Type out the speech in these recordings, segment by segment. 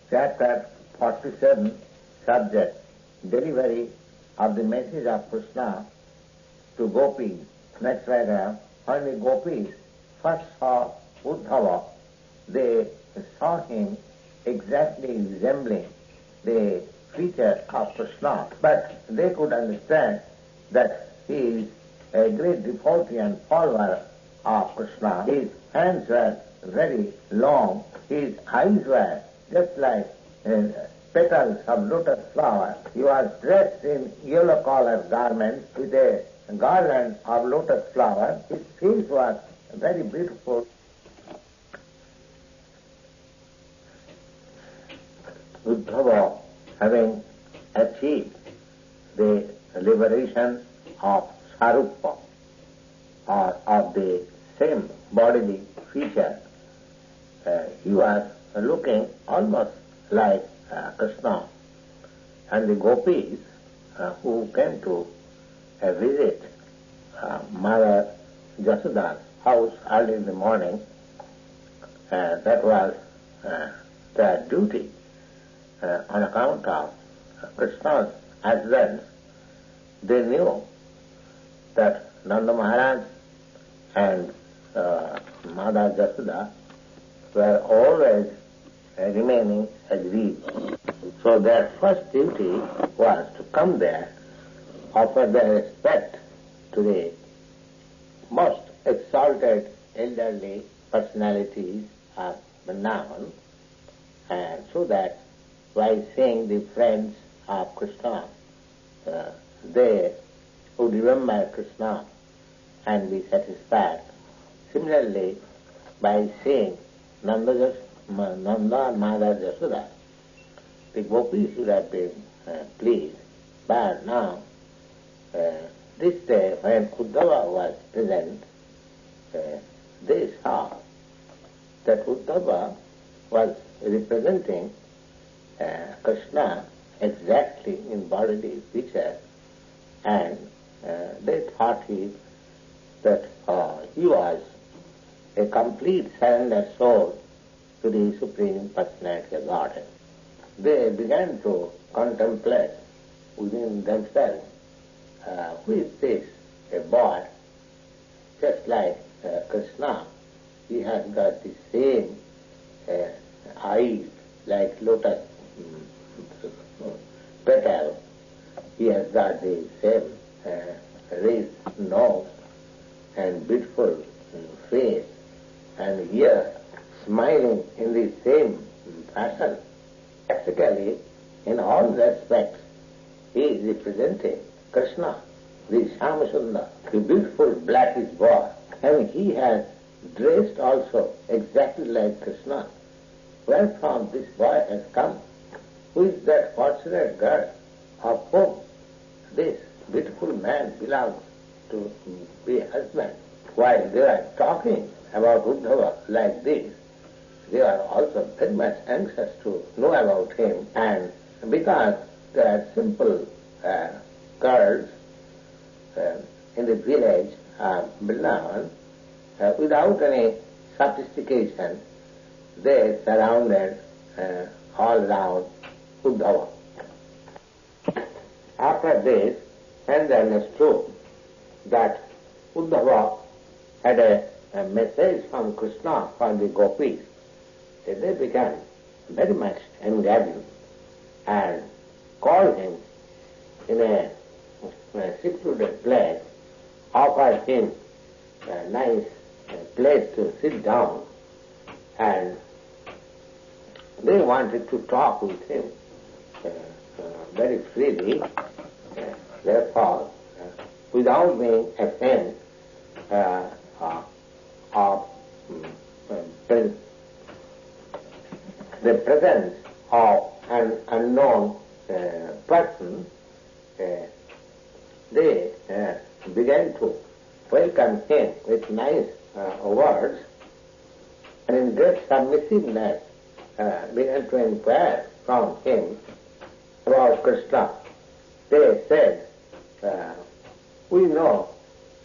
Chapter 47, subject, delivery of the message of Krishna to Gopis. Next paragraph, when the Gopis first saw Uddhava, they saw him exactly resembling the feature of Krishna, but they could understand that he is a great devotee and follower of Krishna. His hands were very long, his eyes were just like petals of lotus flower. He was dressed in yellow colored garments with a garland of lotus flower. His face was very beautiful. Uddhava, having achieved the liberation of Sarupa, or of the same bodily feature, he was looking almost like Krishna. And the Gopis who came to visit Mother Jasoda's house early in the morning, that was their duty on account of Krishna's advent. They knew that Nanda Maharaj and Mother Jasoda were always remaining agreed. So their first duty was to come there, offer their respect to the most exalted elderly personalities of Vrindavan, and so that by seeing the friends of Krishna, they would remember Krishna and be satisfied. Similarly, by seeing Nanda and Mother Jasoda, the Gopis would have been pleased. But now, this day when Uddhava was present, they saw that Uddhava was representing Krishna exactly in bodily feature, and they thought that he was a complete surrender soul to the Supreme Personality of Godhead. They began to contemplate within themselves, who is this, a boy, just like Krishna. He has got the same eyes like lotus petal. He has got the same raised nose and beautiful face, and here smiling in the same fashion. Practically, in all respects, he is representing Krishna, the Shyama-sundar, the beautiful blackish boy, and he has dressed also exactly like Krishna. Where from this boy has come? Who is that fortunate girl of whom this beautiful man belongs to be a husband? While they are talking about Uddhava like this, they are also very much anxious to know about him, and because they are simple girls in the village of Vrindavan, without any sophistication, they surrounded all around Uddhava. After this, when they understood that Uddhava had a message from Krishna for the Gopis, they began very much engaged and called him in a secluded place, offered him a nice place to sit down, and they wanted to talk with him very freely. Therefore, without being ashamed of the presence of an unknown person, they began to welcome him with nice words, and in great submissiveness began to inquire from him about Krishna. They said, we know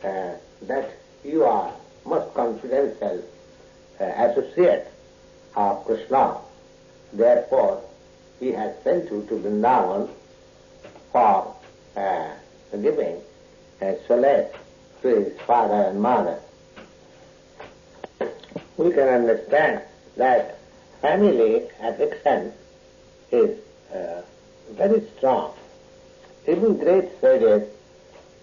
that you are most confidential associate of Krishna. Therefore, he has sent you to Vrindavan for giving solace to his father and mother. We can understand that family affection is very strong. Even great sages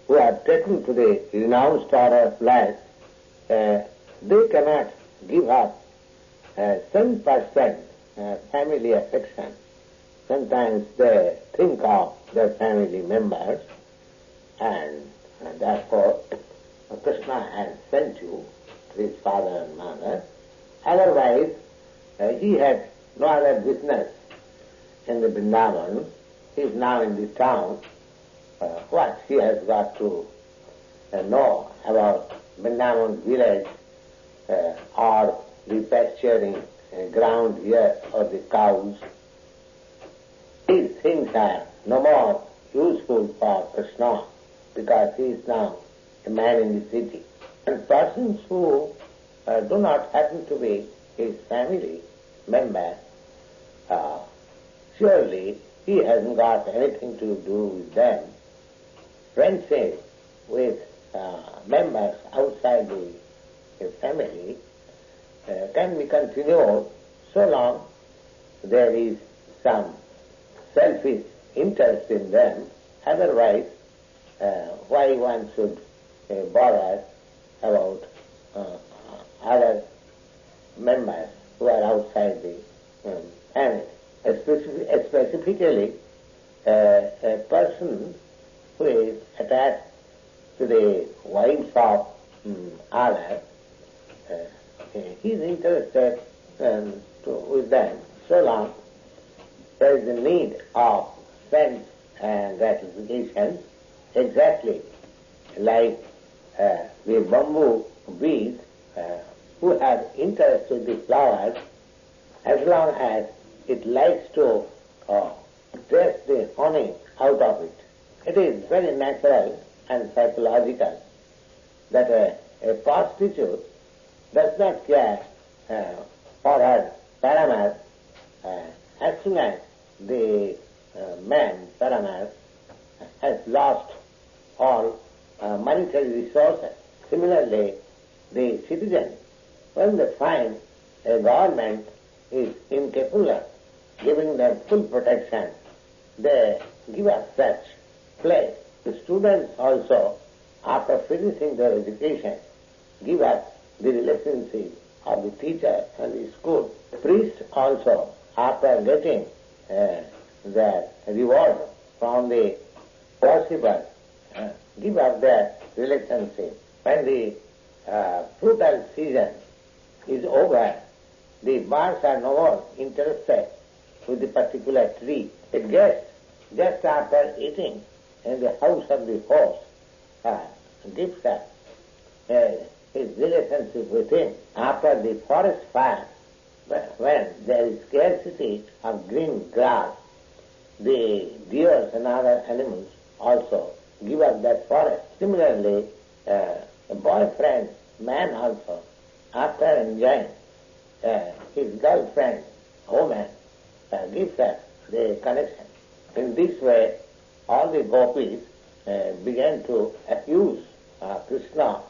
who have taken to the renounced order of life, they cannot give up 7% family affection. Sometimes they think of their family members, and therefore Krishna has sent you to his father and mother. Otherwise, he had no other business in the Vrindavan. He is now in the town. What he has got to know about Vrindavan village or the pasturing ground here or the cows. These things are no more useful for Krishna because he is now a man in the city. And persons who do not happen to be his family member, surely he hasn't got anything to do with them. Friendship with members outside the family can be continued so long there is some selfish interest in them. Otherwise, why one should bother about other members who are outside the family. Specifically, a person who is attached to the wives of others, he is interested with them so long there is a need of sense gratification, exactly like the bamboo bees who have interest with the flowers. As long as it likes to taste the honey out of it, it is very natural and psychological that a prostitute does not care for her paramour as soon as the man, paramour, has lost all monetary resources. Similarly, the citizens, when they find a government is incapable of giving them full protection, they give up such place. The students also, after finishing their education, give up the relationship of the teacher and the school. The priests also, after getting their reward from the worshipper, give up their relationship. When the fruital season is over, the birds are no more interested with the particular tree. A guest, just after eating in the house of the host, gives up his relationship with him. After the forest fire, when there is scarcity of green grass, the deers and other animals also give up that forest. Similarly, a boyfriend, man also, after enjoying his girlfriend, woman, gives up the connection. In this way, all the Gopis began to accuse Krishna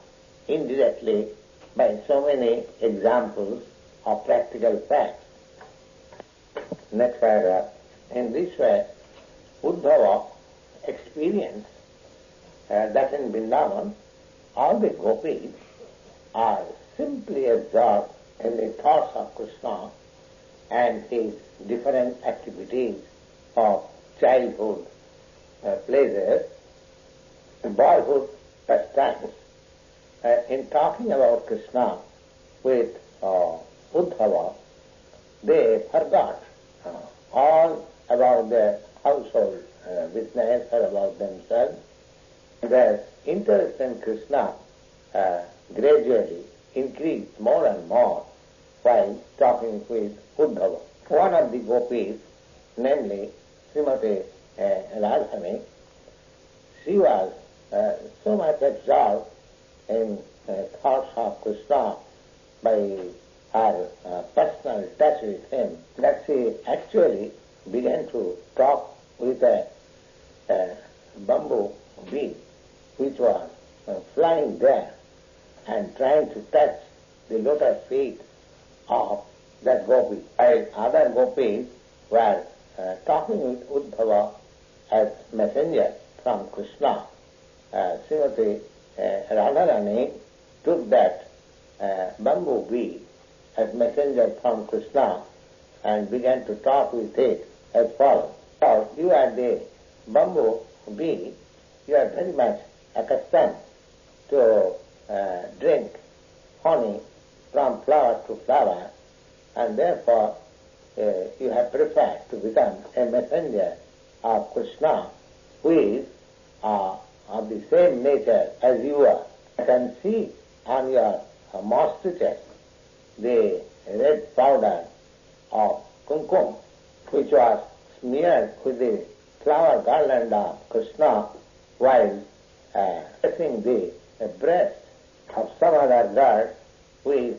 indirectly by so many examples of practical facts. Next paragraph. In this way, Uddhava experienced that in Vrindavan, all the Gopis are simply absorbed in the thoughts of Krishna and his different activities of childhood pleasures, boyhood pastimes. In talking about Krishna with Uddhava, they forgot all about their household business or about themselves. Their interest in Krishna gradually increased more and more while talking with Uddhava. One of the Gopis, namely Srimati Radharani, she was so much absorbed in thoughts of Krishna by her personal touch with him that she actually began to talk with a bamboo bee which was flying there and trying to touch the lotus feet of that gopi. While other gopis were talking with Uddhava as messenger from Krsna, Srimati Radharani took that bamboo bee as messenger from Krsna and began to talk with it as follows. So you are the bamboo bee, you are very much accustomed to drink honey from flower to flower, and therefore you have preferred to become a messenger of Krsna, who is of the same nature as you are. I can see on your moustaches the red powder of kumkum, which was smeared with the flower garland of Krsna while pressing the breast of some other girl who is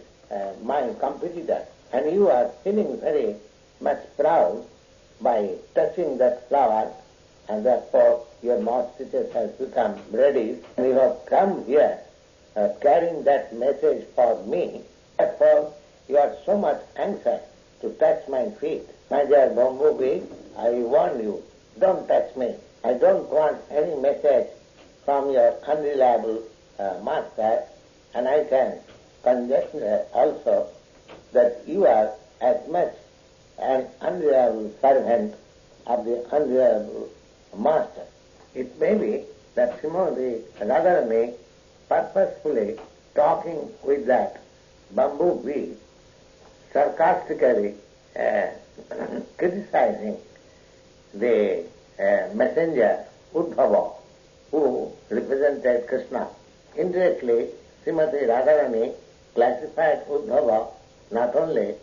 my competitor. And you are feeling very much proud by touching that flower, and therefore your moustaches has become reddish, and you have come here carrying that message for me. Therefore you are so much anxious to touch my feet. My dear bumblebee, I warn you, don't touch me. I don't want any message from your unreliable master, and I can conjecture also that you are as much an unreliable servant of the unreliable master. It may be that Srimati Radharani purposefully talking with that bamboo bee, sarcastically criticizing the messenger Uddhava, who represented Krsna. Indirectly, Srimati Radharani classified Uddhava not only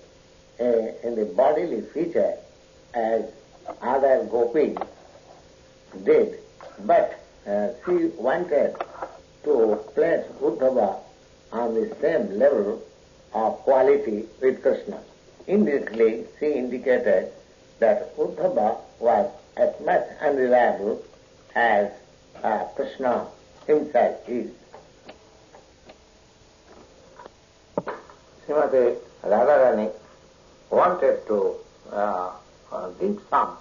in the bodily feature as other gopis did, but she wanted to place Uddhava on the same level of quality with Krsna. Indirectly, she indicated that Uddhava was as much unreliable as Krsna himself is. Srimati Radharani wanted to give some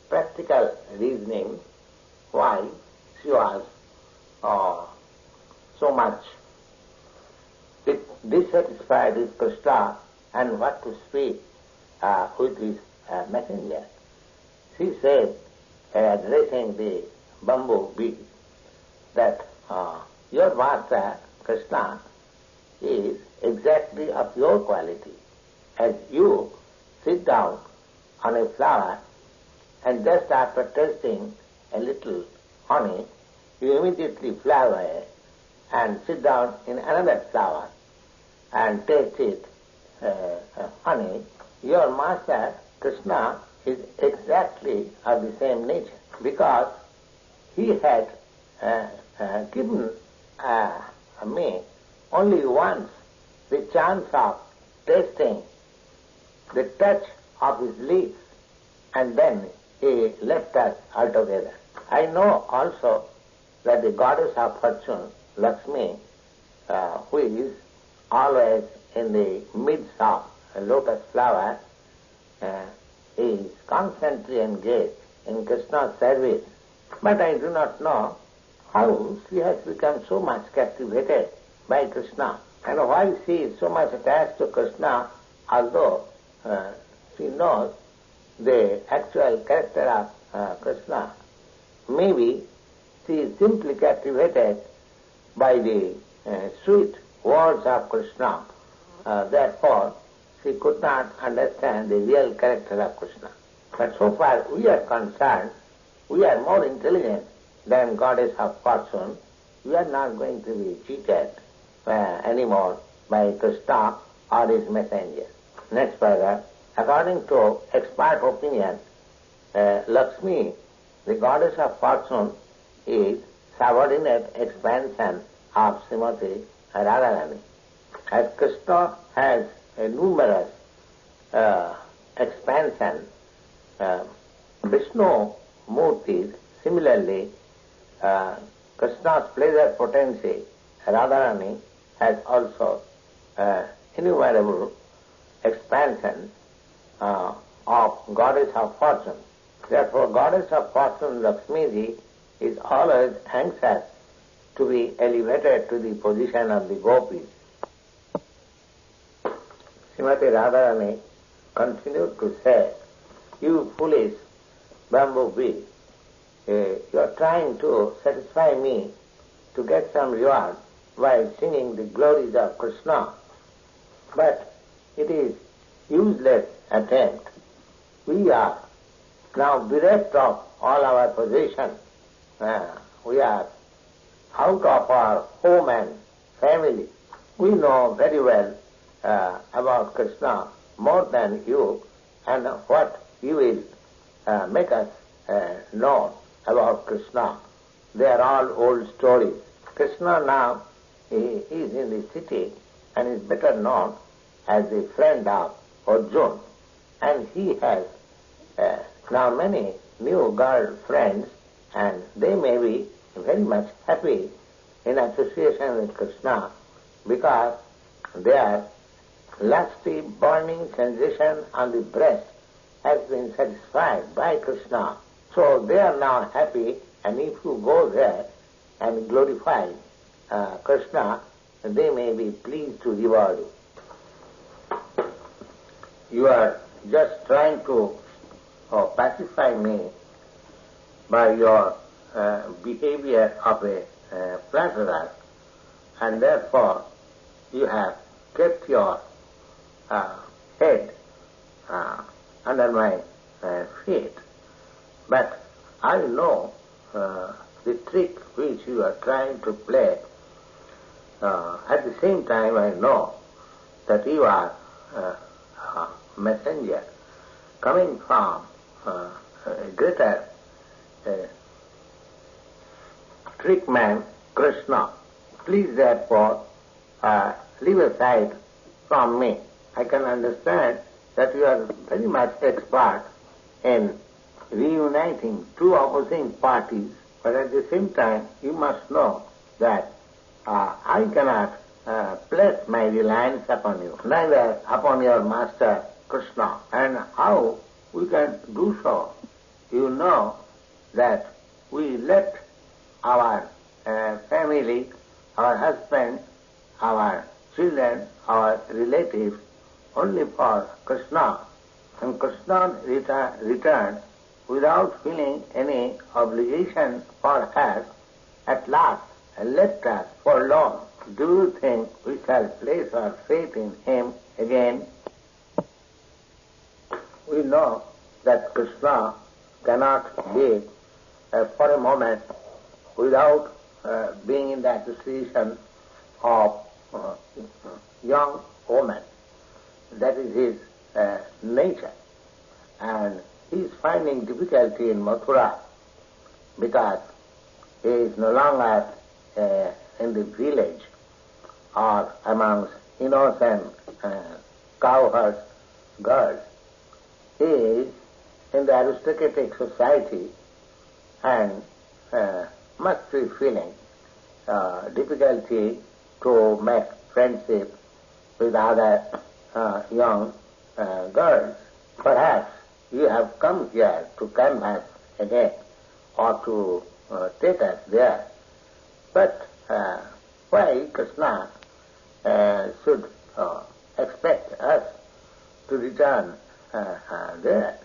practical reasoning why she was so much dissatisfied with Krsna and what to speak with his messenger. She said, addressing the bamboo bee, that your master Krsna is exactly of your quality. As you sit down on a flower and just after tasting a little honey, you immediately fly away and sit down in another flower and taste it honey. Your master Krsna is exactly of the same nature, because he had given me only once the chance of tasting the touch of his leaves, and then he left us altogether. I know also that the goddess of fortune, Lakshmi, who is always in the midst of a lotus flower, is constantly engaged in Krishna's service. But I do not know how she has become so much captivated by Krishna, and why she is so much attached to Krishna, although she knows the actual character of Krishna. Maybe she is simply captivated by the sweet words of Krishna. Therefore, she could not understand the real character of Krishna. But so far we are concerned, we are more intelligent than goddess of fortune. We are not going to be cheated anymore by Krishna or his messenger. Next paragraph. According to expert opinion, Lakshmi, the goddess of fortune, is subordinate expansion of Srimati Radharani. As Krishna has a numerous expansion Vishnu Murtis, similarly, Krishna's pleasure potency, Radharani, has also innumerable expansion of goddess of fortune. Therefore, goddess of fortune, Lakshmiji, is always anxious to be elevated to the position of the Gopis. Srimati Radharani continued to say, "You foolish bamboo bee, you are trying to satisfy me to get some reward while singing the glories of Krishna. But it is useless attempt. We are now bereft of all our possessions. We are out of our home and family. We know very well about Krishna more than you, and what you will make us know about Krishna. They are all old stories. Krishna now is in the city and is better known as the friend of Arjuna, and he has now many new girl friends, and they may be very much happy in association with Krishna because their lusty burning sensation on the breast has been satisfied by Krishna. So they are now happy, and if you go there and glorify Krishna, they may be pleased to reward you. You are just trying to pacify me by your behavior of a flatterer, and therefore you have kept your head under my feet. But I know the trick which you are trying to play. At the same time, I know that you are a messenger coming from a greater trick man, Krishna. Please therefore leave aside from me. I can understand that you are very much expert in reuniting two opposing parties, but at the same time you must know that I cannot place my reliance upon you, neither upon your master Krishna. And how we can do so? You know that we left our family, our husband, our children, our relatives only for Krishna. And Krishna returned without feeling any obligation for us, at last left us forlorn. Do you think we shall place our faith in him again? We know that Krishna cannot live for a moment without being in the association of young women. That is his nature. And he is finding difficulty in Mathura because he is no longer in the village or amongst innocent cowherd girls. He is in the aristocratic society and must be feeling difficulty to make friendship with other young girls. Perhaps you have come here to canvass again or to take us there. But why Krishna should expect us to return there?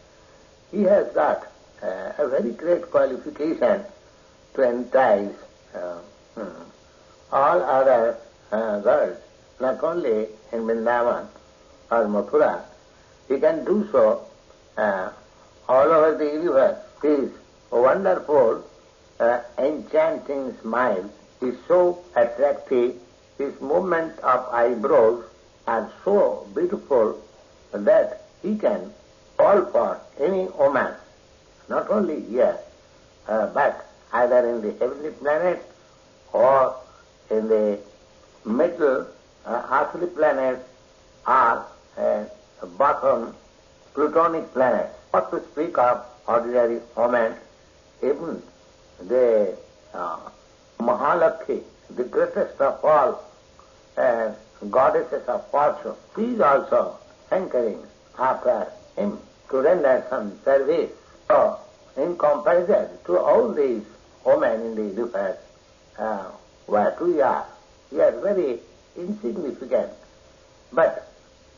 He has got a very great qualification to entice all other girls, not only in Vrindavan or Mathura. He can do so all over the universe. His wonderful, enchanting smile is so attractive. His movement of eyebrows are so beautiful that he can fall for any woman, not only here, but either in the heavenly planet or in the middle earthly planet or bottom plutonic planet. What to speak of ordinary women, even the Mahalakshmi, the greatest of all goddesses of fortune, she is also hankering after him to render some service. So, in comparison to all these women in the universe, what we are very insignificant. But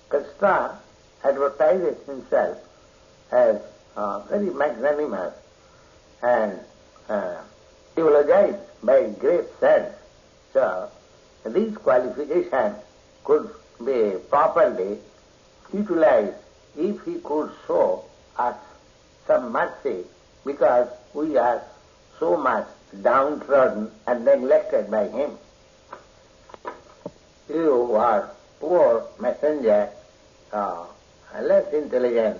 Krishna advertises himself as very magnanimous and eulogized by great sense. So, these qualifications could be properly utilized if he could show us some mercy, because we are so much downtrodden and neglected by him. You are poor messenger, less intelligent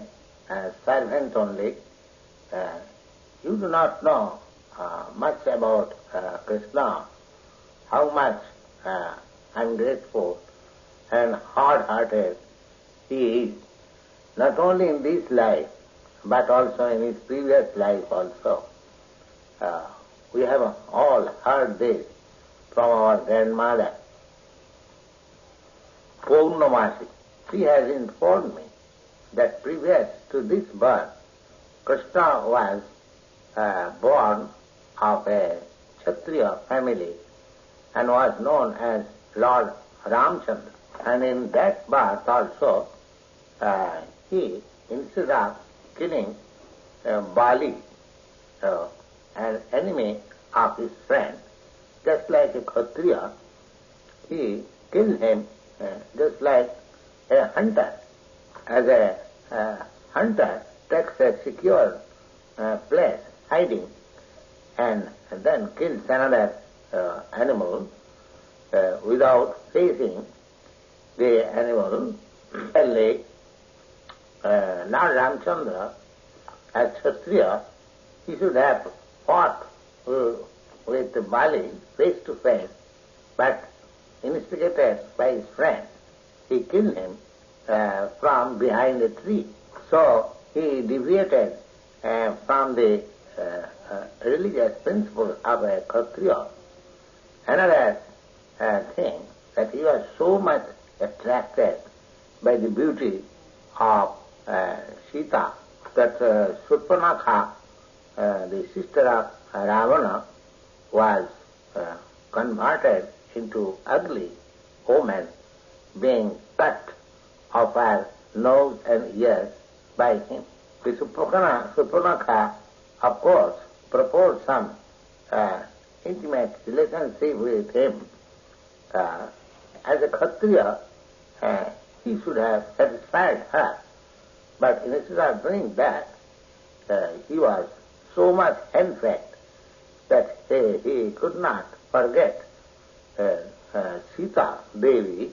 servant only. You do not know much about Krishna, how much ungrateful and hard-hearted he is, not only in this life, but also in his previous life also. We have all heard this from our grandmother, Purnamasi. She has informed me that previous to this birth, Krishna was born of a Kshatriya family and was known as Lord Ramchandra. And in that birth also, he, instead of killing Bali, an enemy of his friend, just like a Kshatriya, he killed him just like a hunter. As a hunter takes a secure place, hiding, and then kills another animal without facing the animal. Lord Ramchandra, as Kshatriya, he should have fought with Bali face to face, but instigated by his friend, he killed him from behind a tree. So he deviated from the religious principles of a Kshatriya. Another thing, that he was so much attracted by the beauty of Sita, that Surpanakha, the sister of Ravana, was converted into ugly woman, being cut of her nose and ears by him. The Surpanakha, of course, proposed some intimate relationship with him. As a Kshatriya, he should have satisfied her, but instead of doing that, he was so much enraged that he could not forget Sita Devi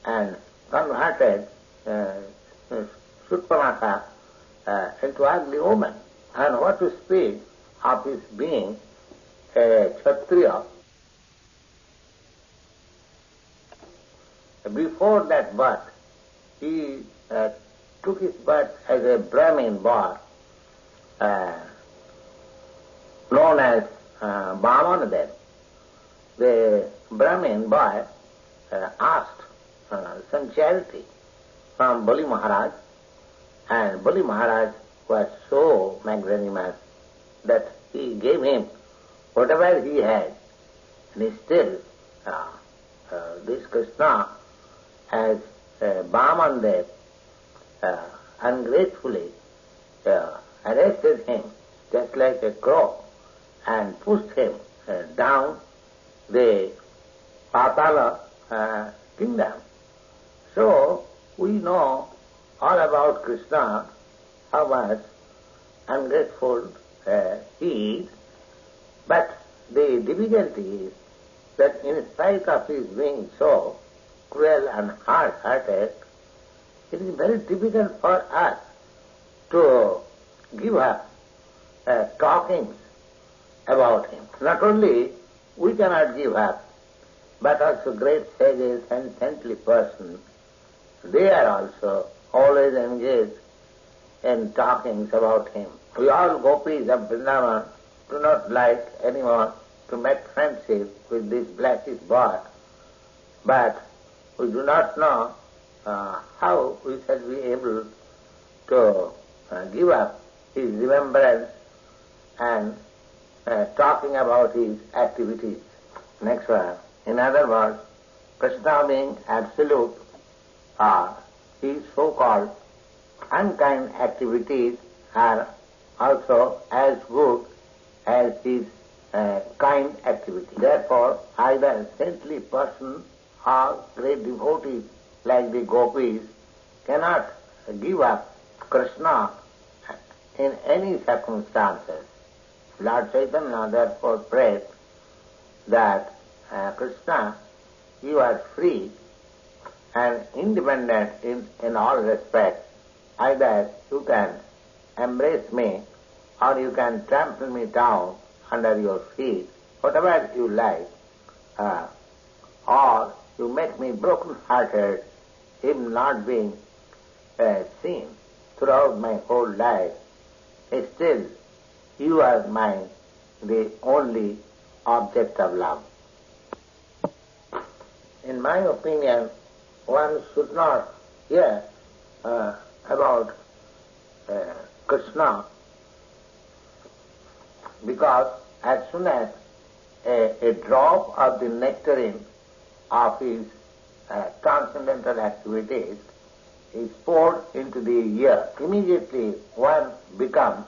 and converted Surpanakha into ugly woman. And what to speak of his being a Kshatriya. Before that birth, he took his birth as a Brahmin boy, known as Bhamanadev. The Brahmin boy asked some charity from Bali Maharaj, and Bali Maharaj was so magnanimous that he gave him whatever he had, and still this Krishna, as Bhamanadev ungratefully arrested him just like a crow and pushed him down the Patala kingdom. So we know all about Krishna, how much ungrateful he is, but the difficulty is that in spite of his being so cruel and hard-hearted, it is very difficult for us to give up talkings about him. Not only we cannot give up, but also great sages and saintly persons, they are also always engaged in talkings about him. We all Gopis of Vrindavan do not like anyone to make friendship with this blackish boy, but we do not know how we shall be able to give up his remembrance and talking about his activities. Next one. In other words, Krishna being absolute, his so-called unkind activities are also as good as his kind activity. Therefore, either saintly person or great devotees like the Gopis cannot give up Krishna in any circumstances. Lord Chaitanya therefore prayed that Krishna, you are free and independent in all respects. Either you can embrace me or you can trample me down under your feet, whatever you like, or you make me broken-hearted, him not being seen throughout my whole life. Still, you are the only object of love. In my opinion, one should not hear about Krishna, because as soon as a drop of the nectarine of his transcendental activities is poured into the ear, immediately one becomes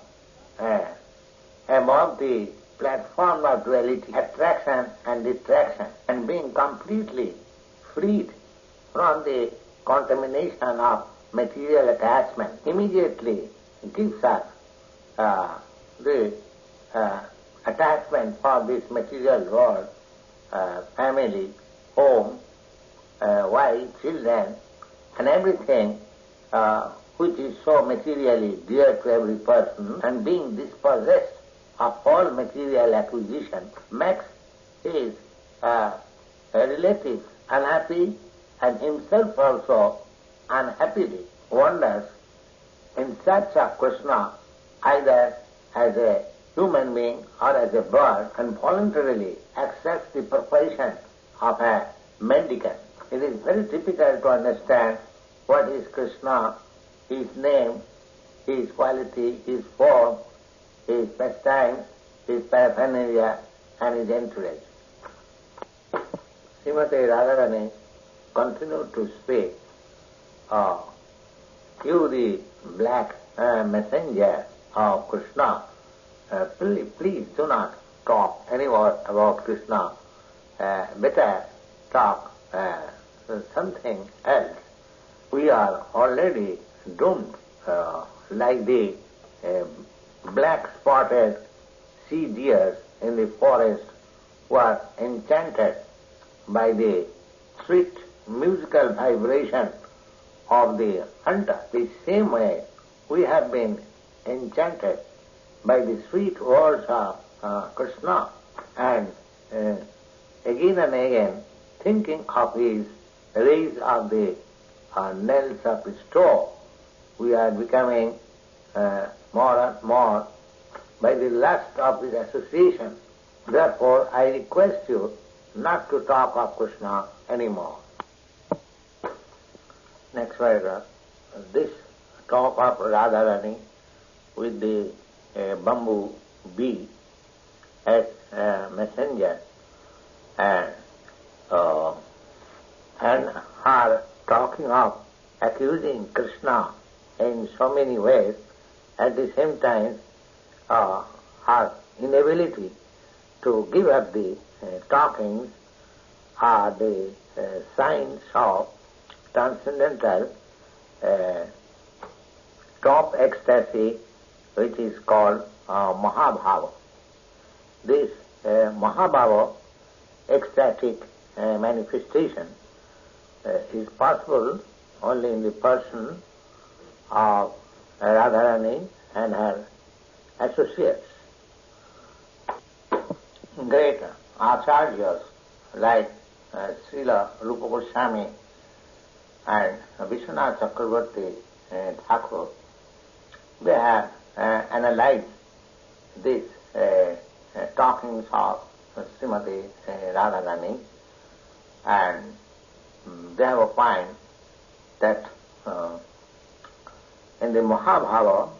among the platform of duality, attraction and distraction, and being completely freed from the contamination of material attachment, immediately gives us the attachment for this material world, family, home, wife, children, and everything which is so materially dear to every person, and being dispossessed of all material acquisition makes his relatives unhappy and himself also unhappily wanders in search of Krishna, either as a human being or as a bird, and voluntarily accepts the profession of a mendicant. It is very difficult to understand what is Krishna, his name, his quality, his form, his pastimes, his paraphernalia, and his entourage. Srimati Radharani continued to speak, you the black messenger of Krishna, please do not talk anymore about Krishna. Better talk something else. We are already doomed, like the black spotted sea deers in the forest who are enchanted by the sweet musical vibration of the hunter. The same way we have been enchanted by the sweet words of Krishna, and again and again thinking of his rays of the nails of his toe, we are becoming more and more by the lust of his association. Therefore, I request you not to talk of Krishna anymore. Next paragraph. This talk of Radharani with the bamboo bee as a messenger and her talking of accusing Krishna in so many ways, at the same time her inability to give up the talkings are the signs of transcendental top ecstasy, which is called Mahabhava. This Mahabhava, ecstatic manifestation, is possible only in the person of Radharani and her associates. Great acharyas like Srila Rupa Goswami and Vishwanath Chakravarti Thakur they have analyzed this talkings of Srimati Radharani, and they have opined that in the Mahabhava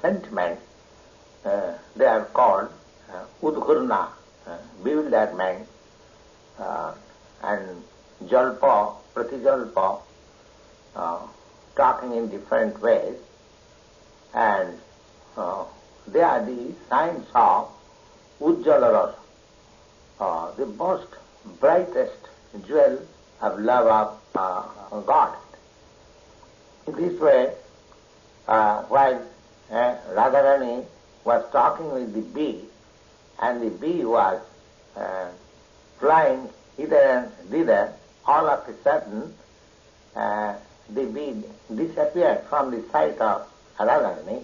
sentiment, they are called Uddhava, bewilderment, and Jalpa, Pratijalpa, talking in different ways, and they are the signs of Ujjvala Rasa, the most brightest jewel of love of God. In this way, while Radharani was talking with the bee, and the bee was flying hither and thither, all of a sudden the bee disappeared from the sight of Radharani.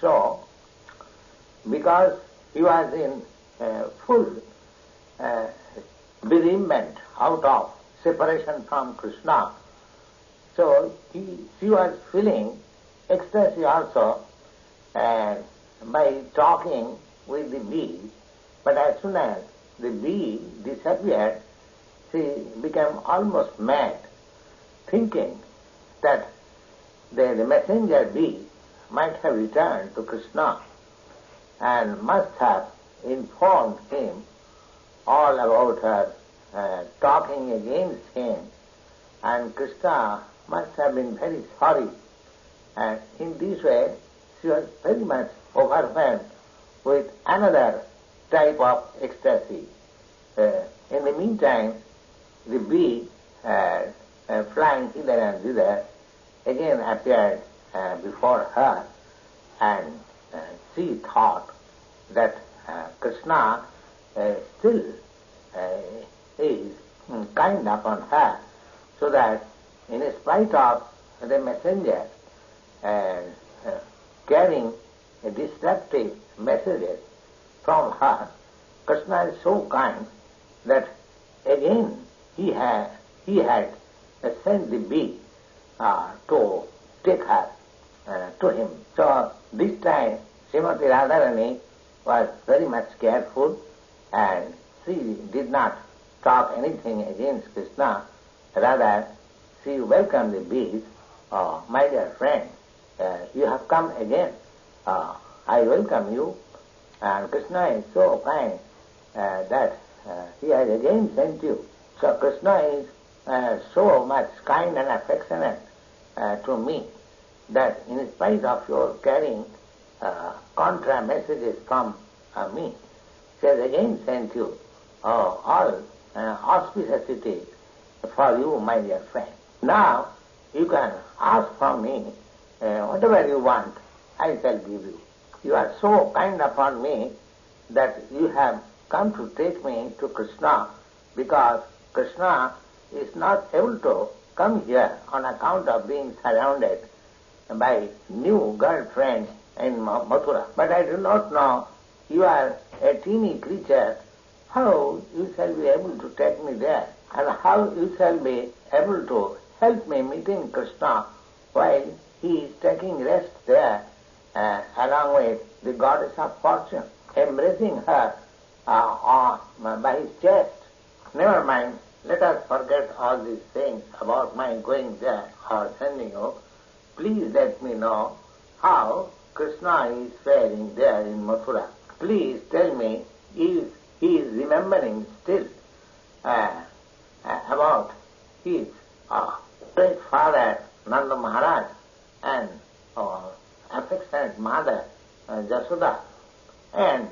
So, because he was in full bereavement out of separation from Krishna, so she was feeling ecstasy also by talking with the bee, but as soon as the bee disappeared, she became almost mad, thinking that the messenger bee might have returned to Krishna and must have informed him all about her talking against him, and Krishna must have been very sorry. And in this way, she was very much overwhelmed with another type of ecstasy. In the meantime, the bee, flying hither and thither, again appeared before her, and she thought that Krishna still is kind upon her, so that in spite of the messenger carrying destructive messages from her, Krishna is so kind that again he had sent the bee to take her to him. So this time Srimati Radharani was very much careful, and she did not talk anything against Krishna. Rather, she welcomed the bees. My dear friend, you have come again. I welcome you. And Krishna is so kind that he has again sent you. So Krishna is so much kind and affectionate to me that in spite of your carrying contra messages from me, she has again sent you all auspicity for you, my dear friend. Now you can ask from me whatever you want, I shall give you. You are so kind upon me that you have come to take me to Krishna, because Krishna is not able to come here on account of being surrounded by new girlfriends in Mathura. But I do not know, you are a teeny creature, how you shall be able to take me there, and how you shall be able to help me meeting Krishna while he is taking rest there along with the goddess of fortune, embracing her by his chest. Never mind, let us forget all these things about my going there or sending you. Please let me know how Krishna is faring there in Mathura. Please tell me if he is remembering still about his great father Nanda Maharaj and affectionate mother Jasoda, and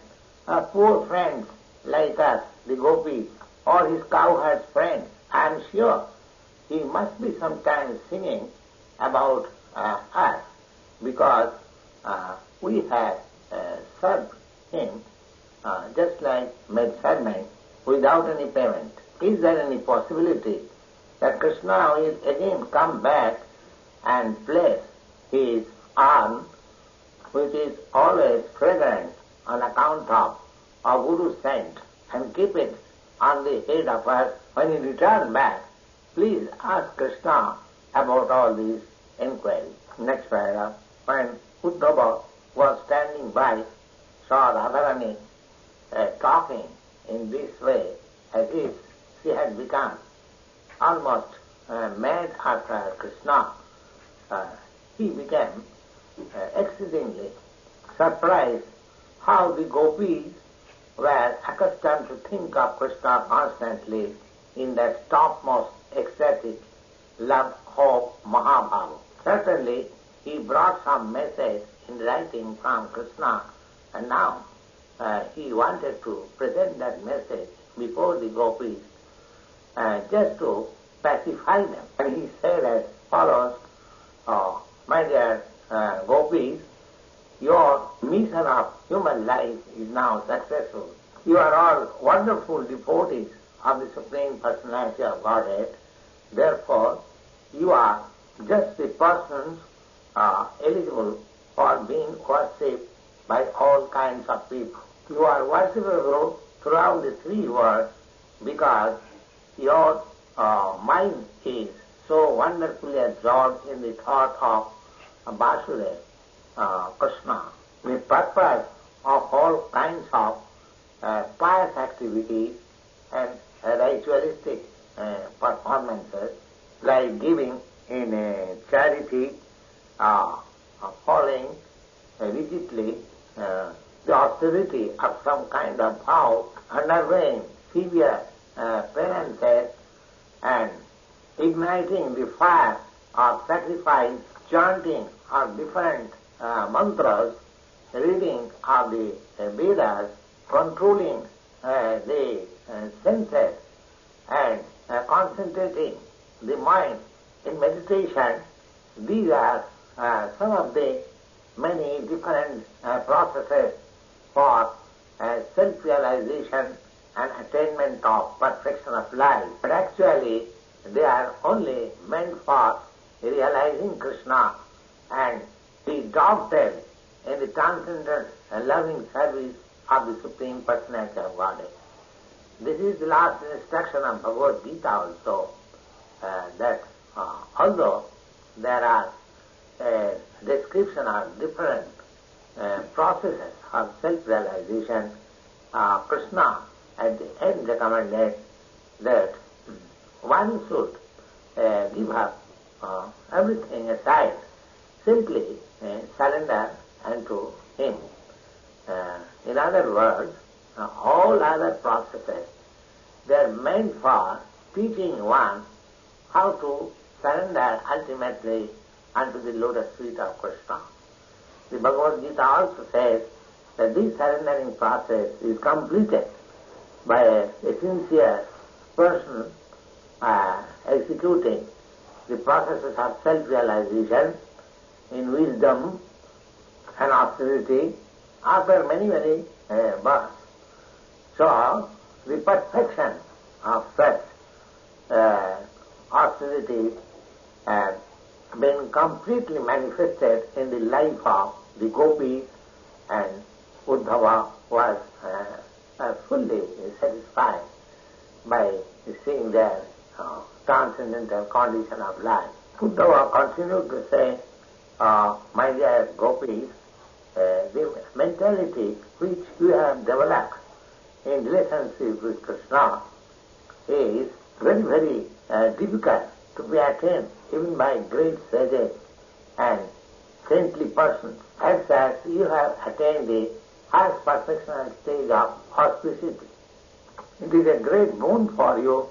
poor friends like us, the Gopis, or his cowherd friends. I am sure he must be sometimes singing about us, because we have served him just like maid servant without any payment. Is there any possibility that Krishna will again come back and place his arm, which is always fragrant on account of a Guru scent, and keep it on the head of us when he returns back? Please ask Krishna about all these inquiries. Next paragraph. when Uddhava was standing by, saw Radharani talking in this way, as if she had become almost mad after Krishna, he became exceedingly surprised how the Gopis were accustomed to think of Krishna constantly in that topmost ecstatic love, hope, Mahabhava. Certainly, he brought some message in writing from Krishna, and now he wanted to present that message before the Gopis just to pacify them. And he said as follows, my dear Gopis, your mission of human life is now successful. You are all wonderful devotees of the Supreme Personality of Godhead. Therefore, you are just the persons eligible for being worshipped by all kinds of people. You are worshipable throughout the three worlds because your mind is so wonderfully absorbed in the thought of Vasudeva, Krsna. The purpose of all kinds of pious activities and ritualistic performances, like giving in charity, following rigidly the austerity of some kind of vow, undergoing severe penances, and igniting the fire of sacrifice, chanting of different mantras, reading of the Vedas, controlling the senses, and concentrating the mind in meditation. These are some of the many different processes for self-realization and attainment of perfection of life. But actually, they are only meant for realizing Krishna and be adopted in the transcendent and loving service of the Supreme Personality of Godhead. This is the last instruction of Bhagavad Gita also, that although there are description of different processes of self-realization, Krishna at the end recommended that one should give up everything aside, simply surrender unto him. In other words, all other processes, they are meant for teaching one how to surrender ultimately unto the lotus feet of Krishna. The Bhagavad Gita also says that this surrendering process is completed by a sincere person executing the processes of self-realization in wisdom and austerity after many, many births. So, the perfection of such austerity has been completely manifested in the life of the Gopis, and Uddhava was fully satisfied by seeing their transcendental condition of life. Uddhava continued to say, my dear Gopis, the mentality which you have developed in relationship with Krishna is very, very difficult to be attained even by great sages and saintly persons. As such, you have attained the highest perfectional stage of auspicity. It is a great boon for you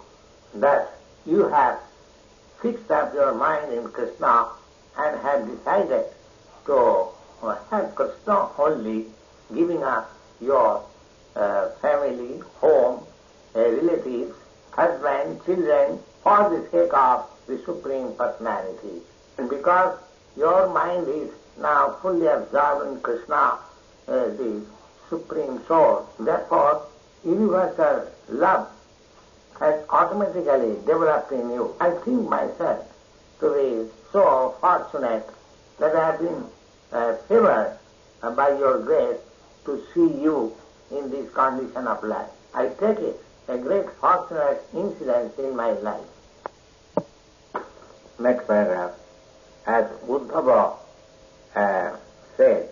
that you have fixed up your mind in Krishna and have decided to have Krishna only, giving up your family, home, relatives, husband, children, for the sake of the Supreme Personality. And because your mind is now fully absorbed in Krishna, the Supreme Soul, therefore universal love has automatically developed in you. I think myself to be so fortunate that I have been favored by your grace to see you in this condition of life. I take it a great fortunate incident in my life. Next paragraph. As Uddhava said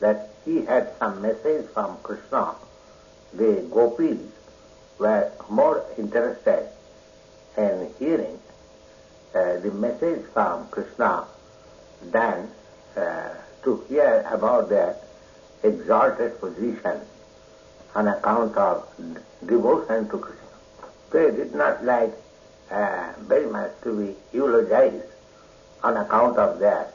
that he had some message from Krishna. The Gopis were more interested in hearing the message from Krishna than to hear about their exalted position on account of devotion to Krishna. They did not like very much to be eulogized on account of their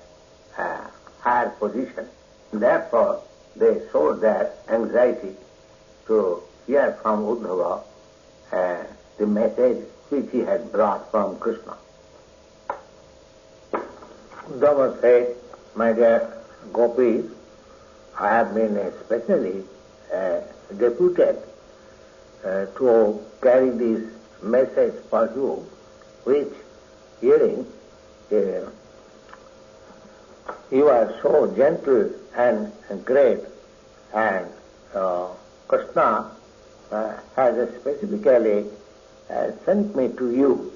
higher position. Therefore, they showed their anxiety to hear from Uddhava the message which he had brought from Krishna. Uddhava said, "My dear Gopis, I have been especially deputed to carry this message for you, which hearing you are so gentle and great, and Krishna has specifically sent me to you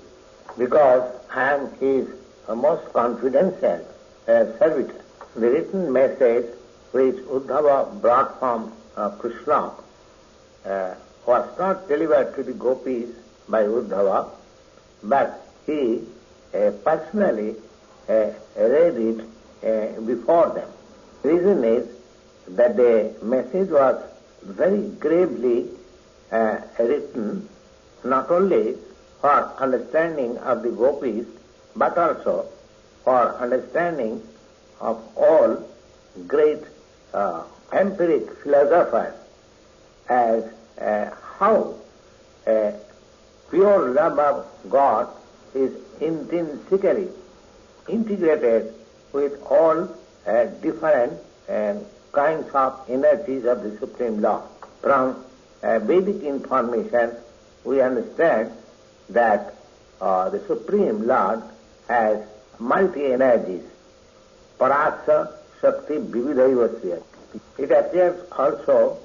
because I am his most confidential servitor." The written message which Uddhava brought from Krishna was not delivered to the Gopis by Uddhava, but he personally read it before them. The reason is that the message was very gravely written, not only for understanding of the Gopis, but also for understanding of all great empiric philosophers, as how pure love of God is intrinsically integrated with all different kinds of energies of the Supreme Lord. From Vedic information, we understand that the Supreme Lord has multi-energies, Parasa, Shakti, Vividhaivasya. It appears also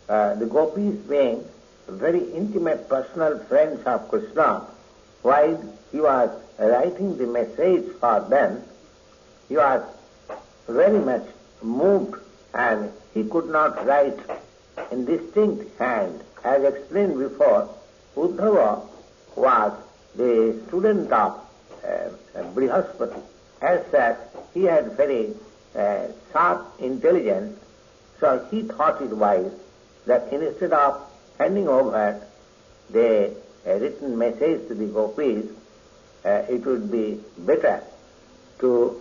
the Gopis being very intimate personal friends of Krishna, while he was writing the message for them, he was very much moved and he could not write in distinct hand. As explained before, Uddhava was the student of Brihaspati. As such, he had very sharp intelligence, so he thought it wise that instead of handing over the written message to the Gopis, it would be better to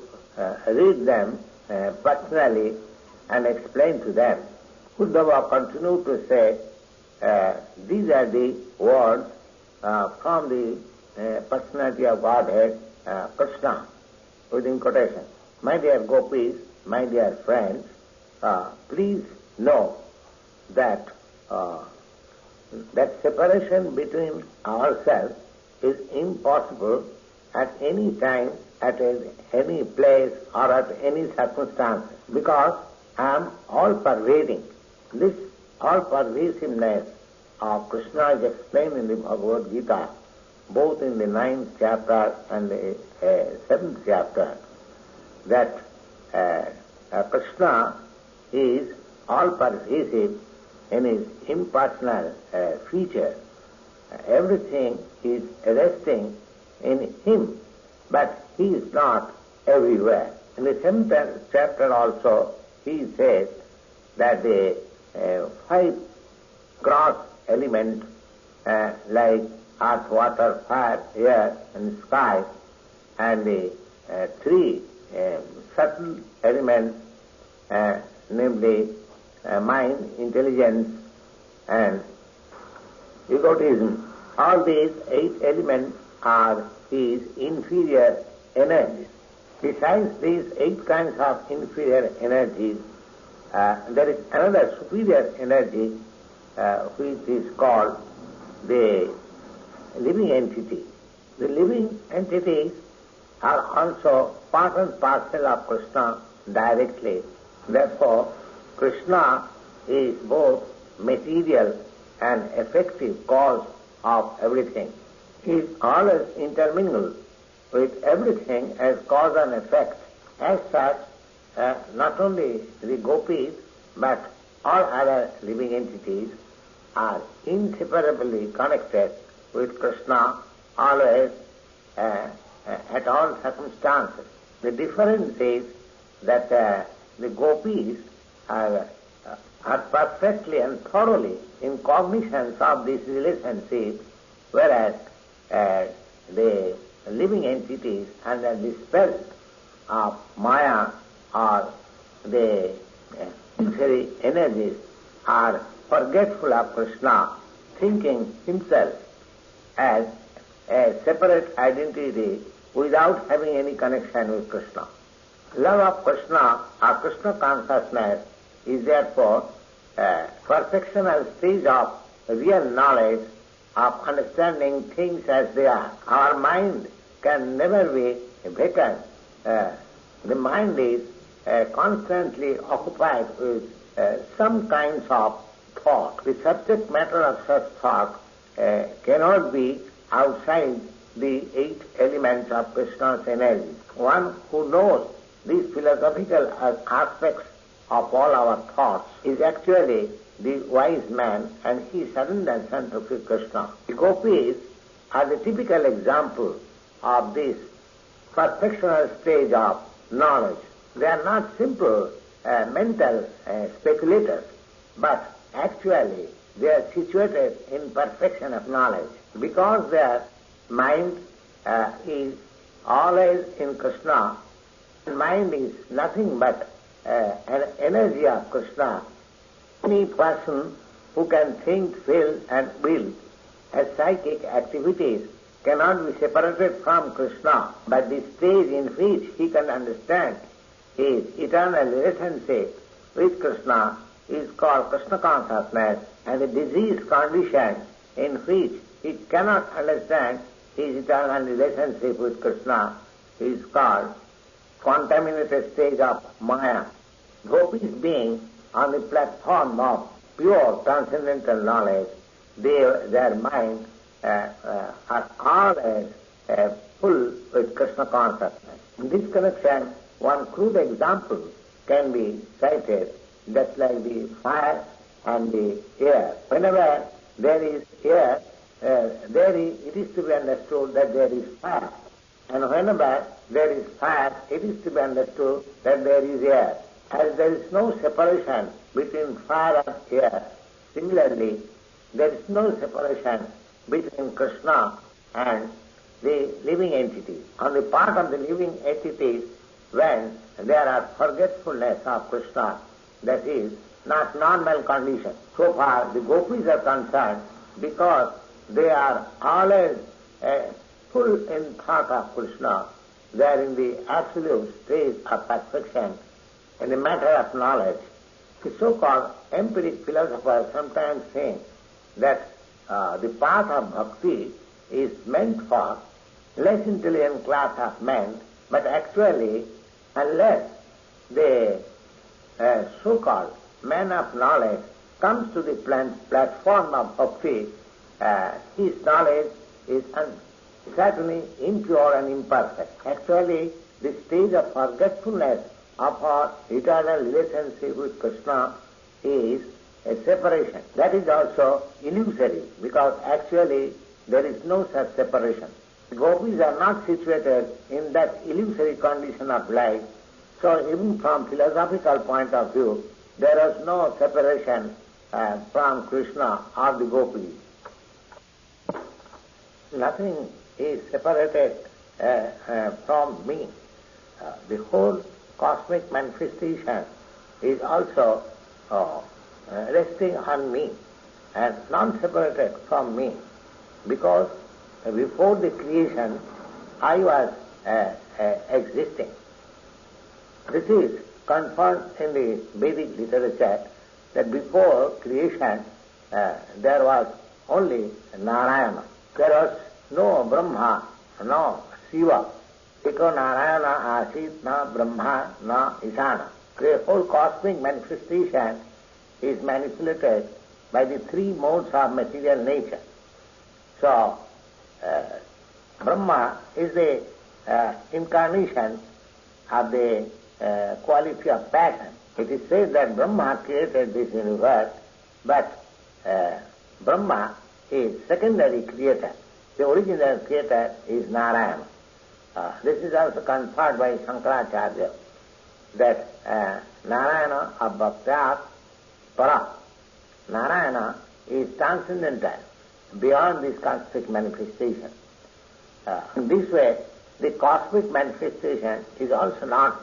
read them personally and explain to them. Uddhava continued to say, these are the words from the personality of Godhead, Krishna, within quotation. My dear Gopis, my dear friends, please know that that separation between ourselves is impossible at any time, at any place, or at any circumstance, because I am all-pervading. This all-pervasiveness of Krishna is explained in the Bhagavad Gita, both in the 9th chapter and the 7th chapter, that Krishna is all-pervasive in his impersonal feature. Everything is resting in him, but he is not everywhere. In the 7th chapter also, he says that the 5 gross elements like earth, water, fire, air and sky, and the 3 subtle elements, namely mind, intelligence and egotism. All these 8 elements are his inferior energies. Besides these 8 kinds of inferior energies, there is another superior energy which is called the living entity. The living entities are also part and parcel of Krishna directly. Therefore, Krishna is both material and effective cause of everything. He is always intermingled with everything as cause and effect. As such, not only the Gopis, but all other living entities are inseparably connected with Krishna always, at all circumstances. The difference is that the Gopis are perfectly and thoroughly in cognizance of this relationship, whereas the living entities under the spell of Maya or the illusory energies are forgetful of Krishna, thinking himself as a separate identity without having any connection with Krishna. Love of Krishna or Krishna consciousness is therefore a perfectional stage of real knowledge of understanding things as they are. Our mind can never be vacant. The mind is constantly occupied with some kinds of thought. The subject matter of such thought cannot be outside the 8 elements of Krishna's energy. One who knows these philosophical aspects of all our thoughts is actually the wise man, and he surrenders unto Krishna. The Gopis are the typical example of this perfectional stage of knowledge. They are not simple mental speculators, but actually they are situated in perfection of knowledge. Because their mind is always in Krishna, mind is nothing but an energy of Krishna. Any person who can think, feel and will as psychic activities cannot be separated from Krishna, but the stage in which he can understand his eternal relationship with Krishna is called Krishna consciousness, and the diseased condition in which he cannot understand his eternal relationship with Krishna is called contaminated stage of Maya. Gopis being on the platform of pure transcendental knowledge, their mind are always full with Krishna consciousness. In this connection, one crude example can be cited, just like the fire and the air. Whenever there is air, it is to be understood that there is fire. And whenever there is fire, it is to be understood that there is air. As there is no separation between fire and air, similarly, there is no separation between Krishna and the living entities. On the part of the living entities, when there are forgetfulness of Krishna, that is not normal condition. So far, the Gopis are concerned because they are always full in thought of Krishna. They are in the absolute stage of perfection in the matter of knowledge. The so-called empiric philosophers sometimes think that the path of bhakti is meant for less intelligent class of men, but actually, unless the so-called man of knowledge comes to the platform of bhakti, his knowledge is certainly impure and imperfect. Actually, the stage of forgetfulness of our eternal relationship with Krishna is a separation. That is also illusory, because actually there is no such separation. The Gopis are not situated in that illusory condition of life, so even from philosophical point of view, there is no separation from Krishna or the Gopis. Nothing is separated from me. The whole cosmic manifestation is also resting on me and non-separated from me, because before the creation I was existing. This is confirmed in the Vedic literature that before creation there was only Narayana. There was no Brahma, no Shiva. Eko Narayana Asit na Brahma na Isana. The whole cosmic manifestation is manipulated by the 3 modes of material nature. So, Brahma is the incarnation of the quality of passion. It is said that Brahma created this universe, but Brahma is secondary creator. The original creator is Narayana. This is also confirmed by Shankaracharya, that Narayana abhaktyat para. Narayana is transcendental, beyond this cosmic manifestation. In this way, the cosmic manifestation is also not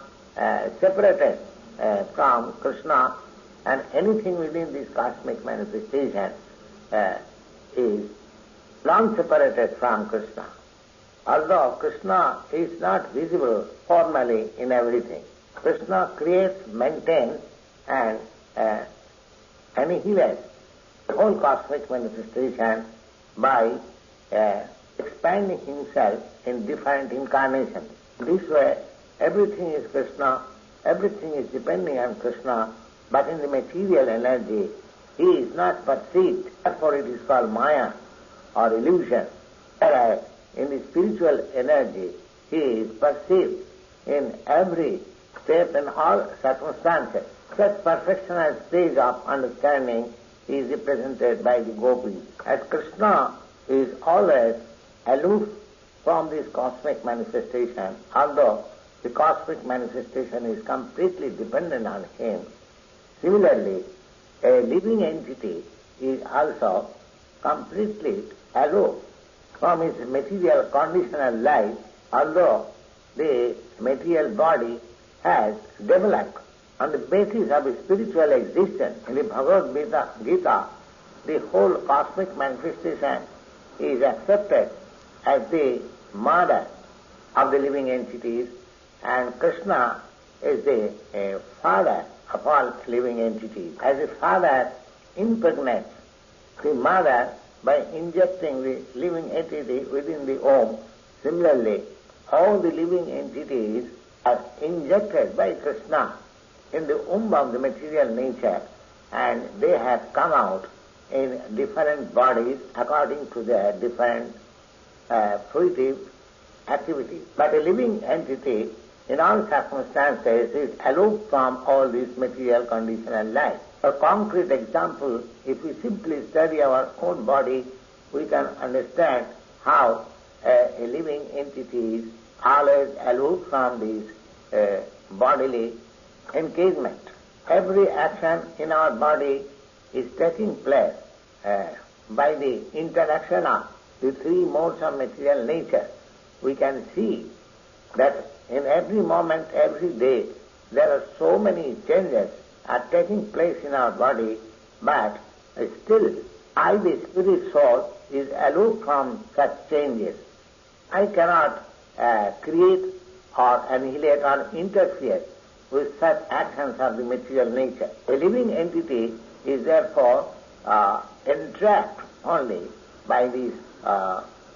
separated from Krishna, and anything within this cosmic manifestation is non-separated from Krishna. Although Krishna is not visible formally in everything, Krishna creates, maintains, and annihilates the whole cosmic manifestation by expanding himself in different incarnations. This way, everything is Krishna, everything is depending on Krishna, but in the material energy, he is not perceived. Therefore it is called Maya or illusion. Whereas in the spiritual energy, he is perceived in every step and all circumstances. Such perfectional stage of understanding is represented by the Gopis. As Krishna is always aloof from this cosmic manifestation, although the cosmic manifestation is completely dependent on him. Similarly, a living entity is also completely aloof from his material conditional life, although the material body has developed on the basis of a spiritual existence. In the Bhagavad Gita, the whole cosmic manifestation is accepted as the mother of the living entities, and Krishna is the father of all living entities. As a father impregnates the mother by injecting the living entity within the womb, similarly, all the living entities are injected by Krishna in the womb of the material nature, and they have come out in different bodies according to their different fruitive activities. But a living entity in all circumstances is aloof from all this material conditional life. For concrete example, if we simply study our own body, we can understand how a living entity is always aloof from this bodily engagement. Every action in our body is taking place by the interaction of the three modes of material nature. We can see that in every moment, every day, there are so many changes are taking place in our body, but still I, the spirit soul, is aloof from such changes. I cannot create or annihilate or interfere with such actions of the material nature. A living entity is therefore entrapped only by this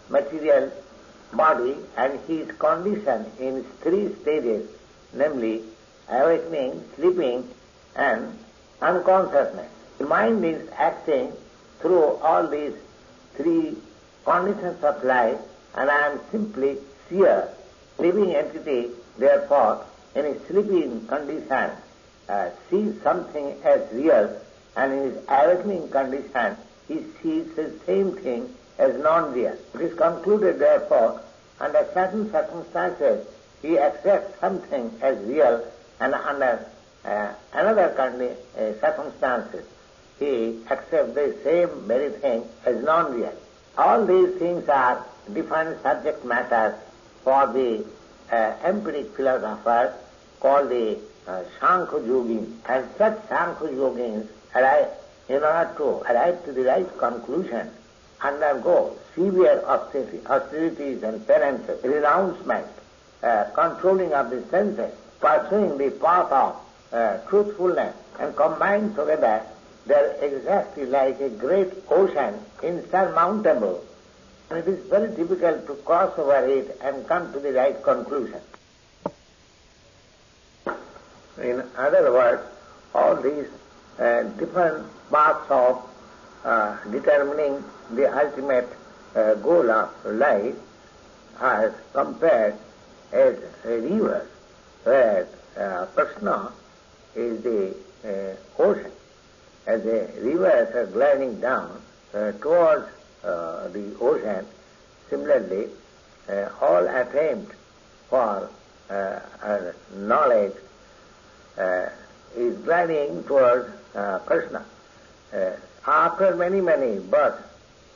material body, and he is conditioned in three stages, namely awakening, sleeping, and unconsciousness. The mind is acting through all these three conditions of life, and I am simply seer. Living entity, therefore, in a sleeping condition, sees something as real, and in his awakening condition, he sees the same thing as non-real. It is concluded, therefore, under certain circumstances, he accepts something as real, and under another circumstances, he accepts the same very thing as non-real. All these things are different subject matters for the empiric philosophers called the Sankhya Yogins. And such Sankhya Yogins, in order to arrive to the right conclusion, undergo severe austerities and penances, renouncement, controlling of the senses, pursuing the path of truthfulness, and combined together, they are exactly like a great ocean, insurmountable, and it is very difficult to cross over it and come to the right conclusion. In other words, all these different paths of determining the ultimate goal of life are compared as a river, where Krishna is the ocean. As the rivers are gliding down towards the ocean, similarly, all attempt for knowledge is gliding towards Krishna. After many births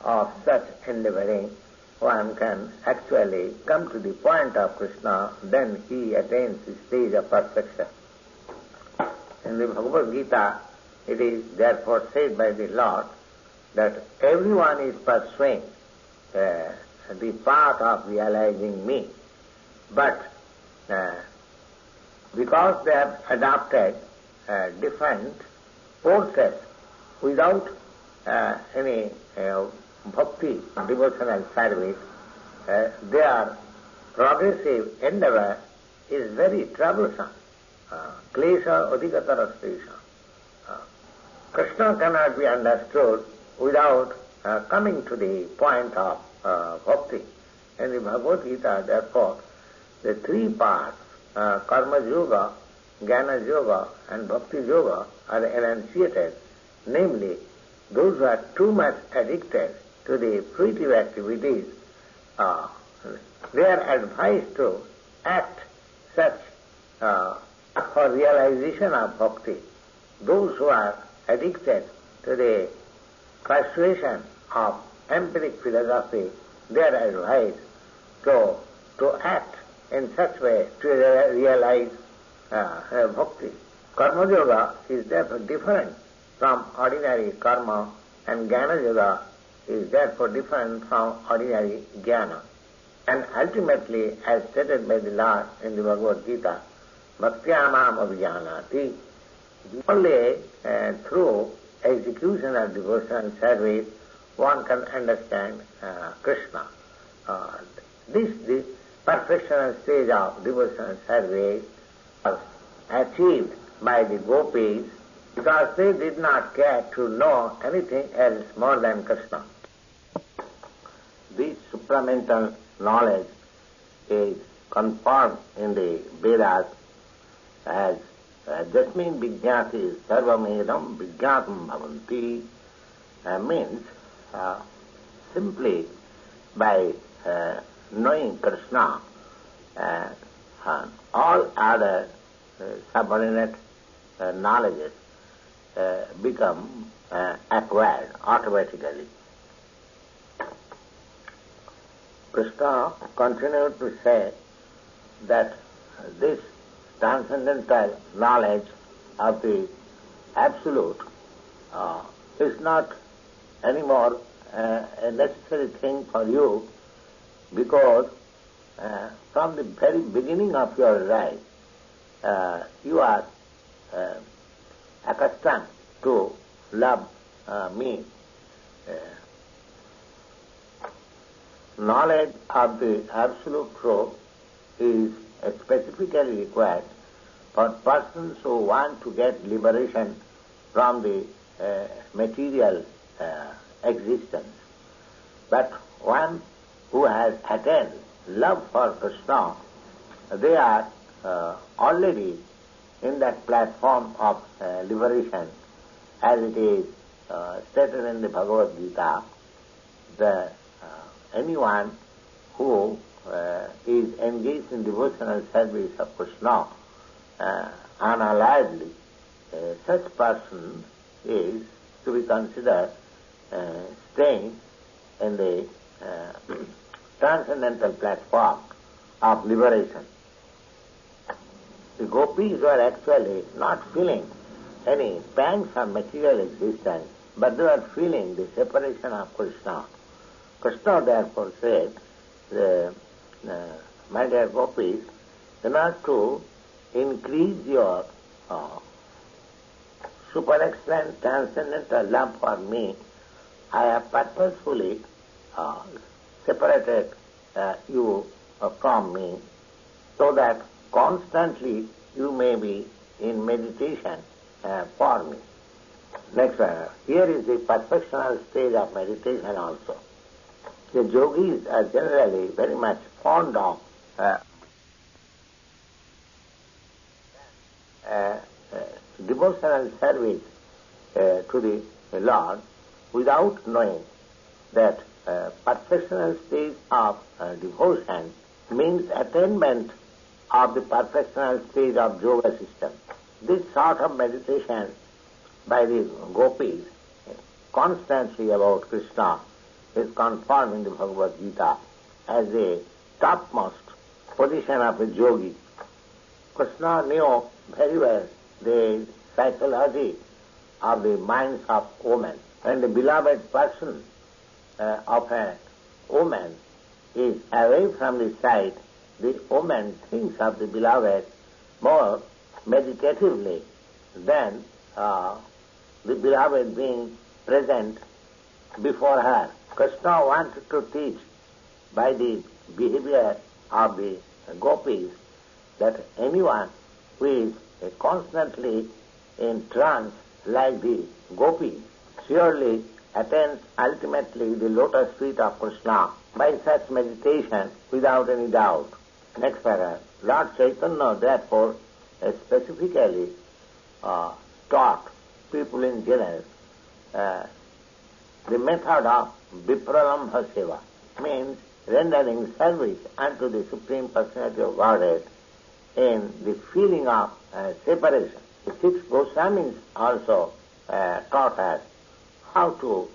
of such endeavoring, one can actually come to the point of Krishna, then he attains the stage of perfection. In the Bhagavad Gita, it is therefore said by the Lord that everyone is pursuing the path of realizing me, but because they have adopted different courses without any bhakti, devotional service, their progressive endeavor is very troublesome. Klesha adhikatara klesha. Krishna cannot be understood without coming to the point of bhakti. In the Bhagavad Gita, therefore, the three parts, karma yoga, jnana yoga and bhakti yoga are enunciated, namely, those who are too much addicted to the fruitive activities, they are advised to act such for realization of bhakti. Those who are addicted to the persuasion of empiric philosophy, they are advised to act in such way to realize bhakti. Karma yoga is therefore different from ordinary karma, and jnana yoga is therefore different from ordinary jnana. And ultimately, as stated by the Lord in the Bhagavad Gita, bhaktyamam abhijanati, only through execution of devotional service one can understand Krishna. This perfectional stage of devotional service was achieved by the Gopis because they did not care to know anything else more than Krishna. This supramental knowledge is confirmed in the Vedas as Jasmin Vijnati Sarvamedam Vijnatam Bhavanti, means simply by knowing Krishna, all other subordinate knowledges become acquired automatically. Krishna continued to say that this transcendental knowledge of the Absolute is not anymore a necessary thing for you, because from the very beginning of your life you are accustomed to love me. Knowledge of the Absolute Truth is specifically required for persons who want to get liberation from the material existence. But one who has attained love for Krishna, they are already in that platform of liberation, as it is stated in the Bhagavad Gita. Anyone who is engaged in devotional service of Krishna unalliedly, such person is to be considered staying in the transcendental platform of liberation. The Gopis were actually not feeling any pangs of material existence, but they were feeling the separation of Krishna. Krishna therefore said, my dear Gopis, in order to increase your super excellent transcendental love for me, I have purposefully separated you from me, so that constantly you may be in meditation for me. Next one. Here is the perfectional stage of meditation also. The yogis are generally very much fond of devotional service to the Lord without knowing that perfectional stage of devotion means attainment of the perfectional stage of yoga system. This sort of meditation by the Gopis constantly about Krishna is confirmed in the Bhagavad Gita as the topmost position of a yogi. Krishna knew very well the psychology of the minds of women. When the beloved person of a woman is away from the sight, the woman thinks of the beloved more meditatively than the beloved being present before her. Krishna wanted to teach by the behavior of the Gopis that anyone who is constantly in trance like the Gopis surely attains ultimately the lotus feet of Krishna by such meditation without any doubt. Next paragraph. Lord Chaitanya therefore specifically taught people in general the method of vipralambha seva, means rendering service unto the Supreme Personality of Godhead in the feeling of separation. The 6 Goswamis also taught us how to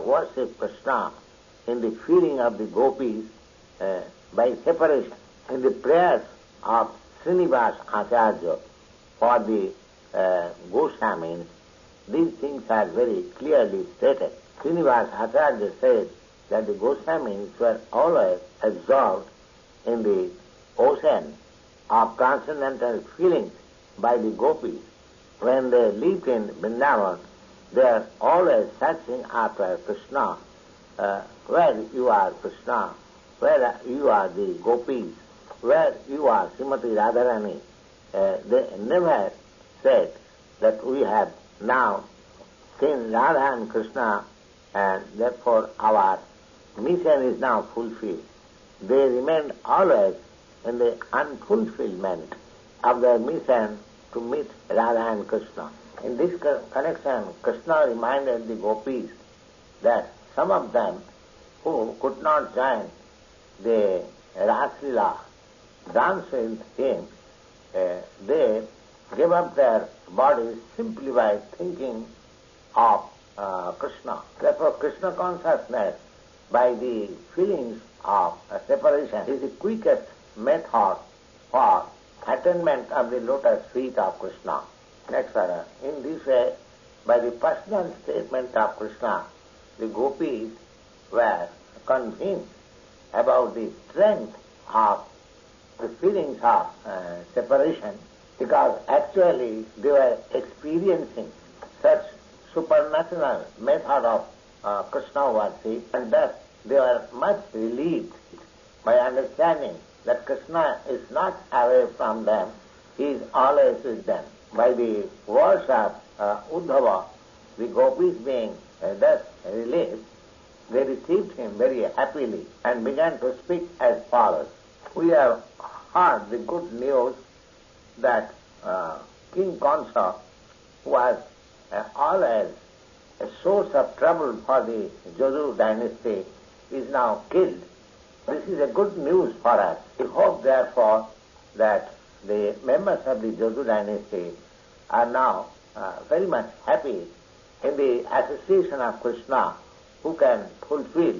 worship Krishna in the feeling of the Gopis by separation. In the prayers of Srinivas Acharya for the Goswamis, these things are very clearly stated. Srinivas Acharya said that the Goswamis were always absorbed in the ocean of transcendental feelings by the Gopis. When they lived in Vrindavan, they are always searching after Krishna. Where you are, Krishna? Where you are, the Gopis? Where you are, Srimati Radharani? They never said that we have now seen Radha and Krishna and therefore our mission is now fulfilled. They remained always in the unfulfillment of their mission to meet Radha and Krishna. In this connection, Krishna reminded the Gopis that some of them who could not join the Raslila dance with him, they gave up their bodies simply by thinking of Krishna. Therefore, Krishna consciousness by the feelings of separation is the quickest method for attainment of the lotus feet of Krishna. Next paragraph. In this way, by the personal statement of Krishna, the Gopis were convinced about the strength of the feelings of separation, because actually they were experiencing such supernatural method of Krishna worship, and thus they were much relieved by understanding that Krishna is not away from them, he is always with them. By the words of Uddhava, the Gopis being thus relieved, they received him very happily and began to speak as follows. We have heard the good news that King Kansa was always a source of trouble for the Jadu dynasty, is now killed. This is a good news for us. We hope therefore that the members of the Jadu dynasty are now very much happy in the association of Krishna, who can fulfill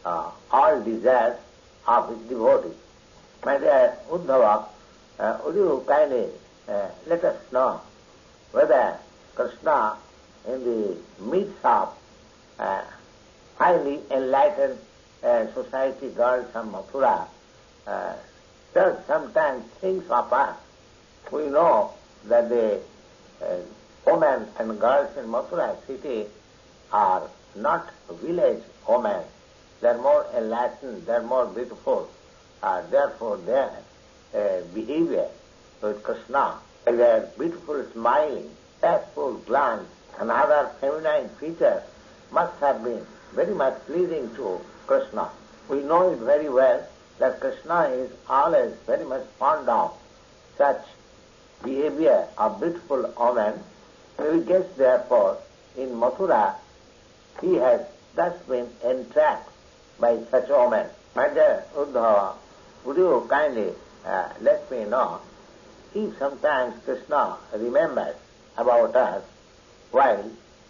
all desires of his devotees. My dear Uddhava, would you kindly let us know whether Krishna in the midst of highly enlightened society girls from Mathura does sometimes things of us. We know that the women and girls in Mathura city are not village women. They are more enlightened, they are more beautiful. Therefore their behavior with Krishna, their beautiful smiling, tasteful glance, and other feminine features must have been very much pleasing to Krishna. We know it very well that Krishna is always very much fond of such behavior of beautiful women, we guess therefore in Mathura he has thus been entrapped by such women. My dear Uddhava, would you kindly let me know if sometimes Krishna remembers about us while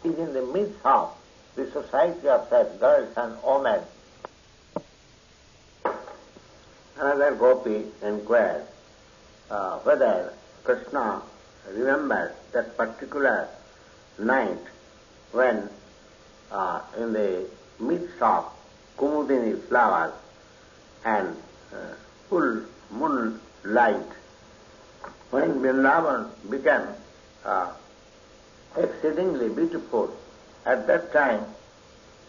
he is in the midst of the society of such girls and women? Another Gopi inquired whether Krishna remembers that particular night when in the midst of Kumudini flowers and full moonlight, when Vrindavan became exceedingly beautiful, at that time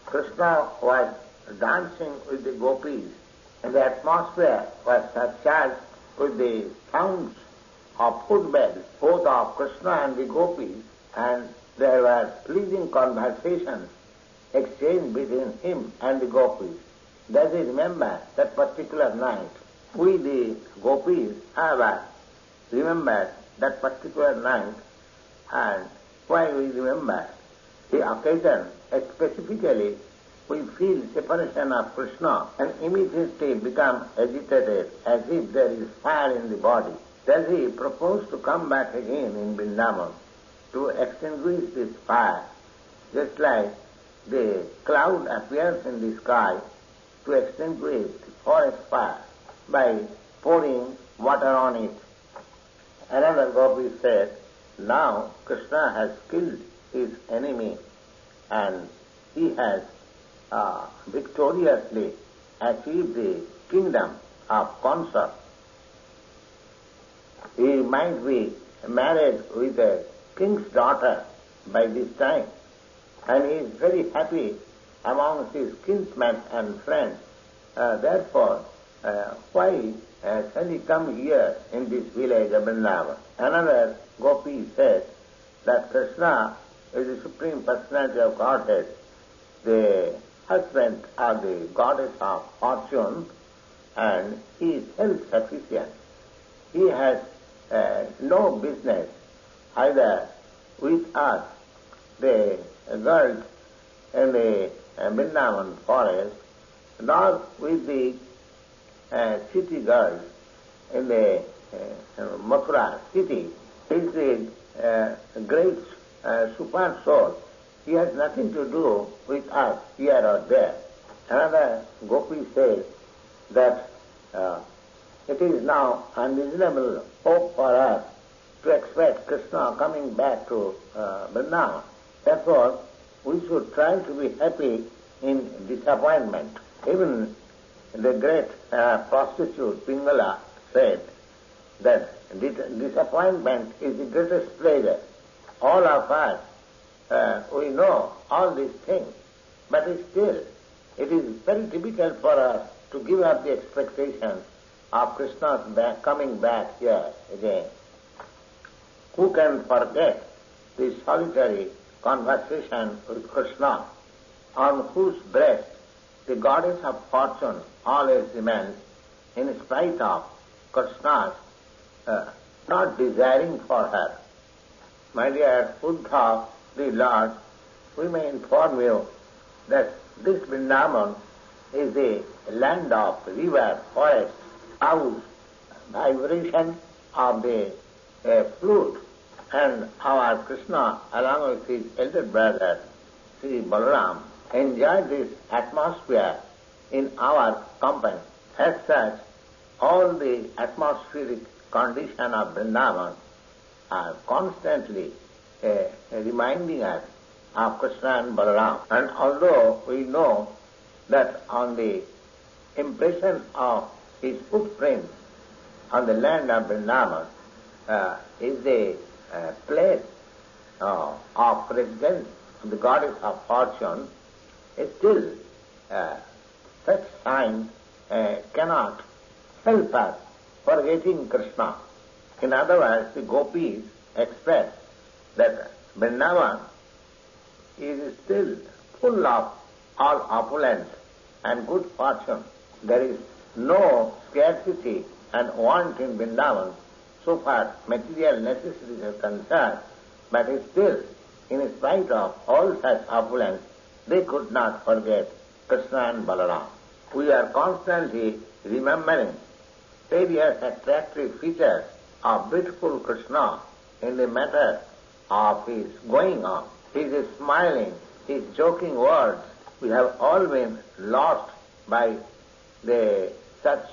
Krishna was dancing with the Gopis, and the atmosphere was surcharged with the sounds of footbells, both of Krishna and the Gopis, and there were pleasing conversations exchanged between him and the Gopis. Does he remember that particular night? We, the Gopis, have remembered that particular night, and why we remember the occasion specifically, we feel separation of Krishna and immediately become agitated as if there is fire in the body. Does he propose to come back again in Vrindavan to extinguish this fire, just like the cloud appears in the sky to extinguish the forest fire by pouring water on it? Another Gopi said, now Krishna has killed his enemy and he has victoriously achieved the kingdom of Krsna. He might be married with a king's daughter by this time, and he is very happy amongst his kinsmen and friends. Therefore, why shall he come here in this village of Vrindavan? Another Gopi said that Krishna is the Supreme Personality of Godhead, the husband of the goddess of fortune, and he is self-sufficient. He has no business either with us, the girls in the Vrindavan forest, nor with the city girls in the Mathura city. He is the great super soul. He has nothing to do with us here or there. Another Gopi says that it is now unreasonable hope for us to expect Krishna coming back to Vrindavan. Therefore, we should try to be happy in disappointment. Even the great prostitute Pingala said that disappointment is the greatest pleasure. All of us, we know all these things, but still it is very difficult for us to give up the expectation of Krishna's coming back here again. Who can forget the solitary conversation with Krishna, on whose breast the goddess of fortune always remains, in spite of Krishna's not desiring for her? My dear Uddhava, the Lord, we may inform you that this Vrindavan is a land of river, forest, house, vibration of the flute, and our Krishna, along with his elder brother, Sri Balaram, enjoy this atmosphere in our company. As such, all the atmospheric condition of Vrindavan are constantly reminding us of Krishna and Balaram. And although we know that on the impression of his footprint on the land of Vrindavan is a place of residence of the goddess of fortune, still such signs cannot help us forgetting Krishna. In other words, the Gopis express that Vrindavan is still full of all opulence and good fortune. There is no scarcity and want in Vrindavan so far material necessities are concerned, but still, in spite of all such opulence, they could not forget Krishna and Balaram. We are constantly remembering various attractive features of beautiful Krishna in the matter of his going on, his smiling, his joking words. We have all been lost by the such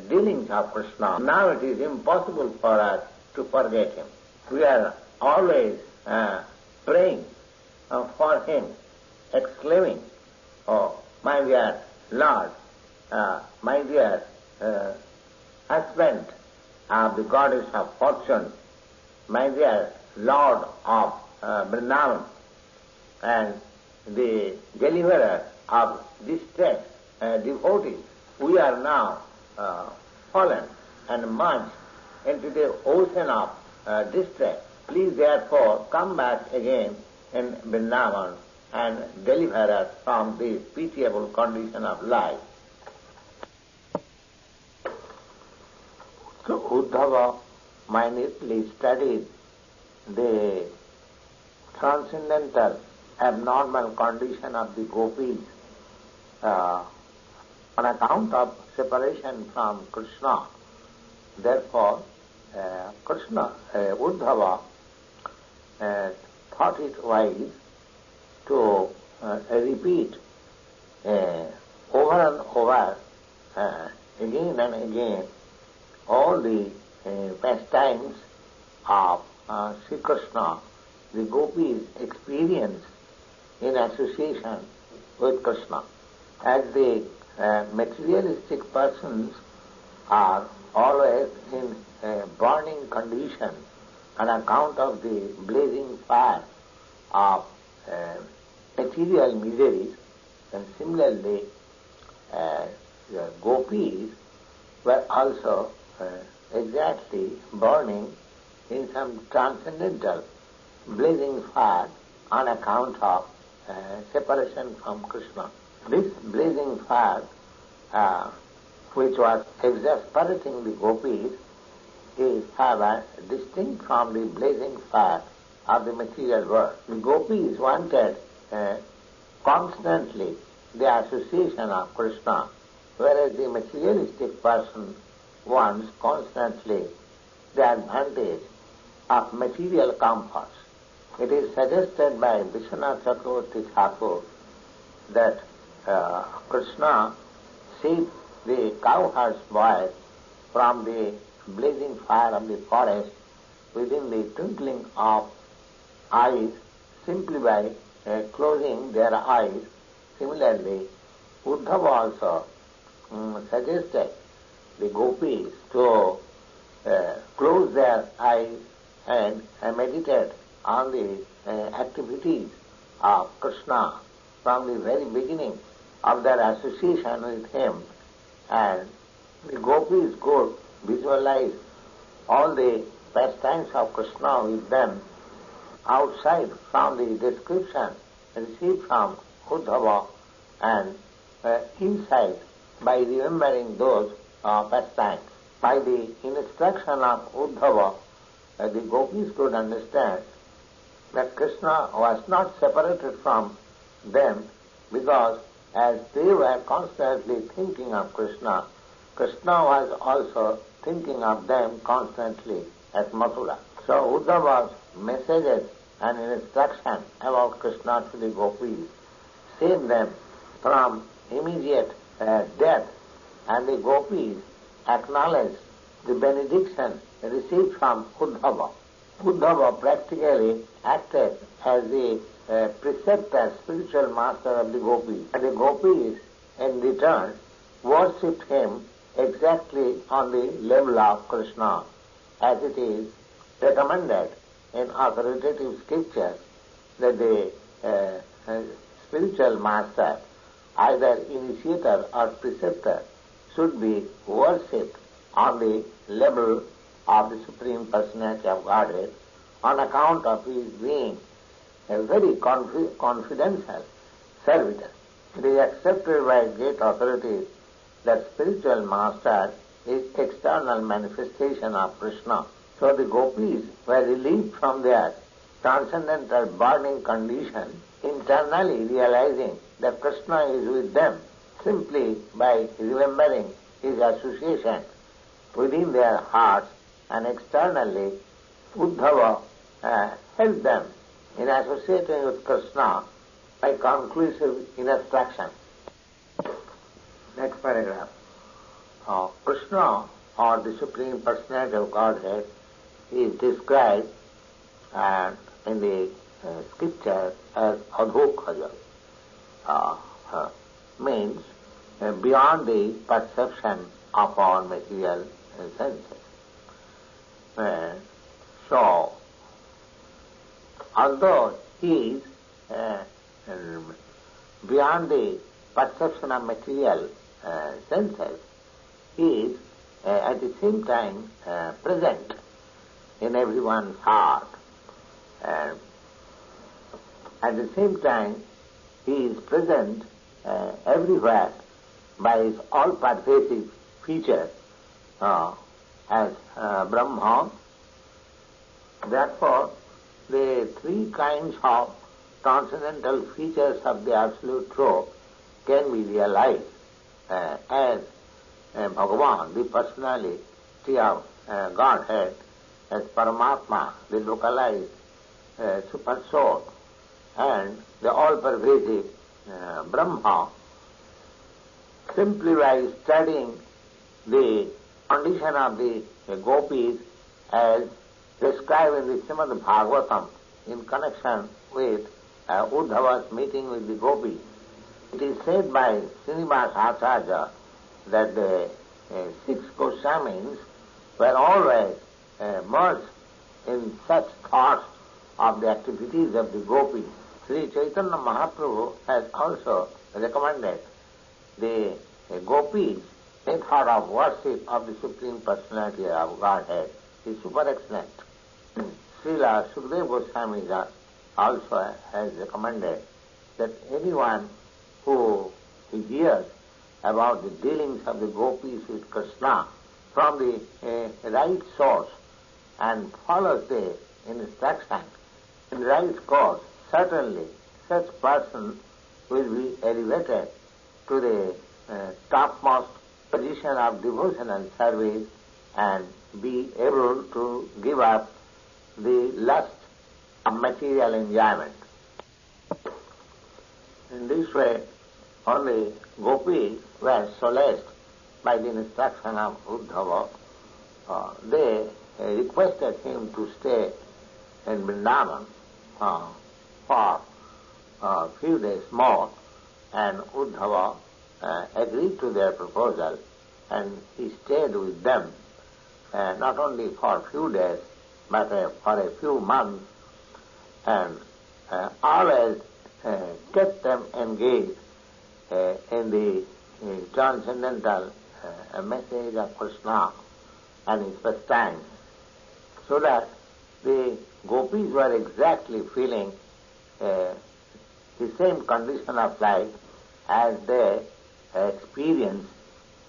dealings of Krishna. Now it is impossible for us to forget him. We are always praying for him, exclaiming, "Oh, my dear Lord, my dear husband of the goddess of fortune, my dear Lord of Vrindavan, and the deliverer of distressed devotees. We are now fallen and merged into the ocean of distress. Please therefore come back again in Vrindavan and deliver us from this pitiable condition of life." So Uddhava minutely studied the transcendental, abnormal condition of the Gopis on account of separation from Krishna. Therefore, Uddhava thought it wise to repeat over and over, again and again, all the pastimes of Sri Krishna, the Gopis' experience in association with Krishna. As the materialistic persons are always in a burning condition on account of the blazing fire of material miseries, and similarly the Gopis were also exactly burning in some transcendental blazing fire on account of separation from Krishna. This blazing fire, which was exasperating the Gopis, is, however, distinct from the blazing fire of the material world. The Gopis wanted constantly the association of Krishna, whereas the materialistic person wants constantly the advantage of material comforts. It is suggested by Vishwanath Chakravarti Thakur that Krishna saved the cowherd's boy from the blazing fire of the forest within the twinkling of eyes simply by closing their eyes. Similarly, Uddhava also suggested the Gopis to close their eyes and meditate on the activities of Krishna from the very beginning of their association with him, and the Gopis could visualize all the pastimes of Krishna with them outside from the description received from Uddhava, and inside by remembering those pastimes. By the instruction of Uddhava, the Gopis could understand that Krishna was not separated from them, because as they were constantly thinking of Krishna, Krishna was also thinking of them constantly at Mathura. So Uddhava's messages and instruction about Krishna to the Gopis saved them from immediate death, and the Gopis acknowledged the benediction received from Uddhava. Uddhava practically acted as the preceptor, spiritual master of the Gopis, and the Gopis in return worshipped him exactly on the level of Krishna, as it is recommended in authoritative scriptures that the spiritual master, either initiator or preceptor, should be worshipped on the level of the Supreme Personality of Godhead on account of his being a very confidential servitor. It is accepted by great authorities that spiritual master is external manifestation of Krishna. So the gopis were relieved from their transcendental burning condition, internally realizing that Krishna is with them simply by remembering his association within their hearts, and externally Uddhava helped them in associating with Krishna by conclusive instruction. Next paragraph. Krishna, or the Supreme Personality of Godhead, is described in the scripture as Adhokhaja, means beyond the perception of our material senses. So, although he is beyond the perception of material senses, he is at the same time present in everyone's heart. At the same time, he is present everywhere by his all-pervasive features as Brahma. Therefore, the three kinds of transcendental features of the Absolute Truth can be realized as Bhagavan, the personality of Godhead, as Paramatma, the localized Super Soul, and the all-pervasive Brahma. Simply by studying the condition of the Gopis as described in the Srimad Bhagavatam in connection with Uddhava's meeting with the Gopis, it is said by Srinivas Acharya that the 6 Goswamis were always merged in such thoughts of the activities of the Gopis. Sri Chaitanya Mahaprabhu has also recommended the Gopis' method of worship of the Supreme Personality of Godhead is super excellent. Srila Sukadeva Goswami also has recommended that anyone who hears about the dealings of the Gopis with Krishna from the right source and follows the instruction in right course, certainly such person will be elevated to the topmost position of devotional service and be able to give up the lust of material enjoyment. In this way, only Gopis were solaced by the instruction of Uddhava. They requested him to stay in Vrindavan for a few days more, and Uddhava agreed to their proposal, and he stayed with them not only for a few days but for a few months, and always kept them engaged in the transcendental message of Krishna and his pastimes, so that the Gopis were exactly feeling the same condition of life as they experienced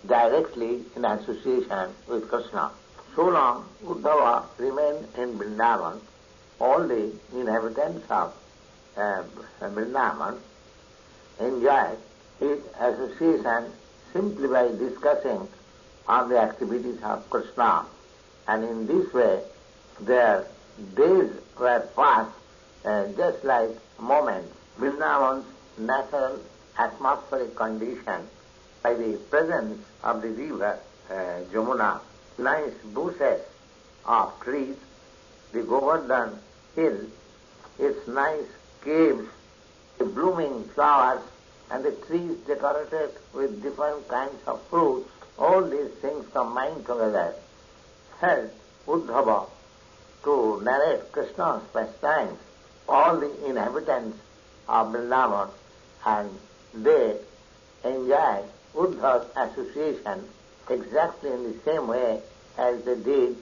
directly in association with Krishna. So long Uddhava remained in Vrindavan, all the inhabitants of Vrindavan enjoyed his association simply by discussing on the activities of Krishna, and in this way their days were passed just like moments. Vrindavan's natural atmospheric condition, by the presence of the river Jamuna, nice bushes of trees, the Govardhan hill, its nice caves, the blooming flowers, and the trees decorated with different kinds of fruits, all these things combined together helped Uddhava to narrate Krishna's pastimes, all the inhabitants of Vrindavan, and they enjoyed Uddhava's association exactly in the same way as they did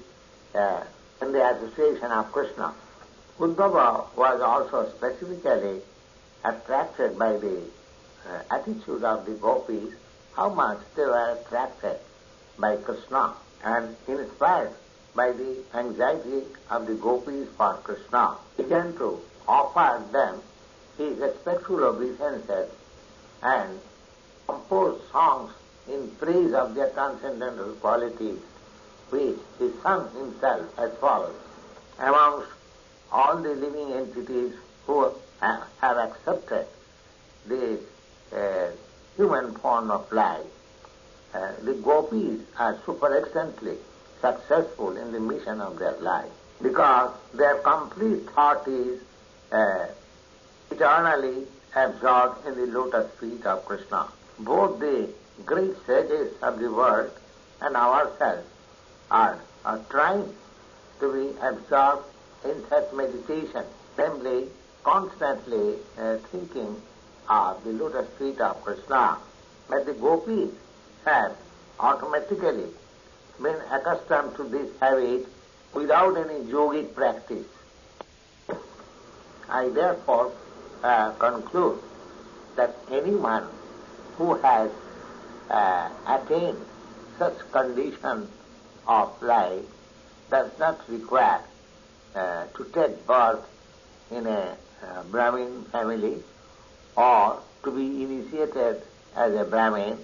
in the association of Krishna. Uddhava was also specifically attracted by the attitude of the Gopis, how much they were attracted by Krishna, and inspired by the anxiety of the Gopis for Krishna, began to offer them his respectful obeisances and compose songs in praise of their transcendental qualities, which he sung himself as follows. Amongst all the living entities who have accepted this human form of life, the Gopis are super excellently successful in the mission of their life, because their complete thought is eternally absorbed in the lotus feet of Krishna. Both the great sages of the world and ourselves are trying to be absorbed in such meditation, namely constantly thinking of the lotus feet of Krishna. But the Gopis have automatically been accustomed to this habit without any yogic practice. I therefore conclude that anyone who has attained such condition of life does not require to take birth in a Brahmin family, or to be initiated as a Brahmin,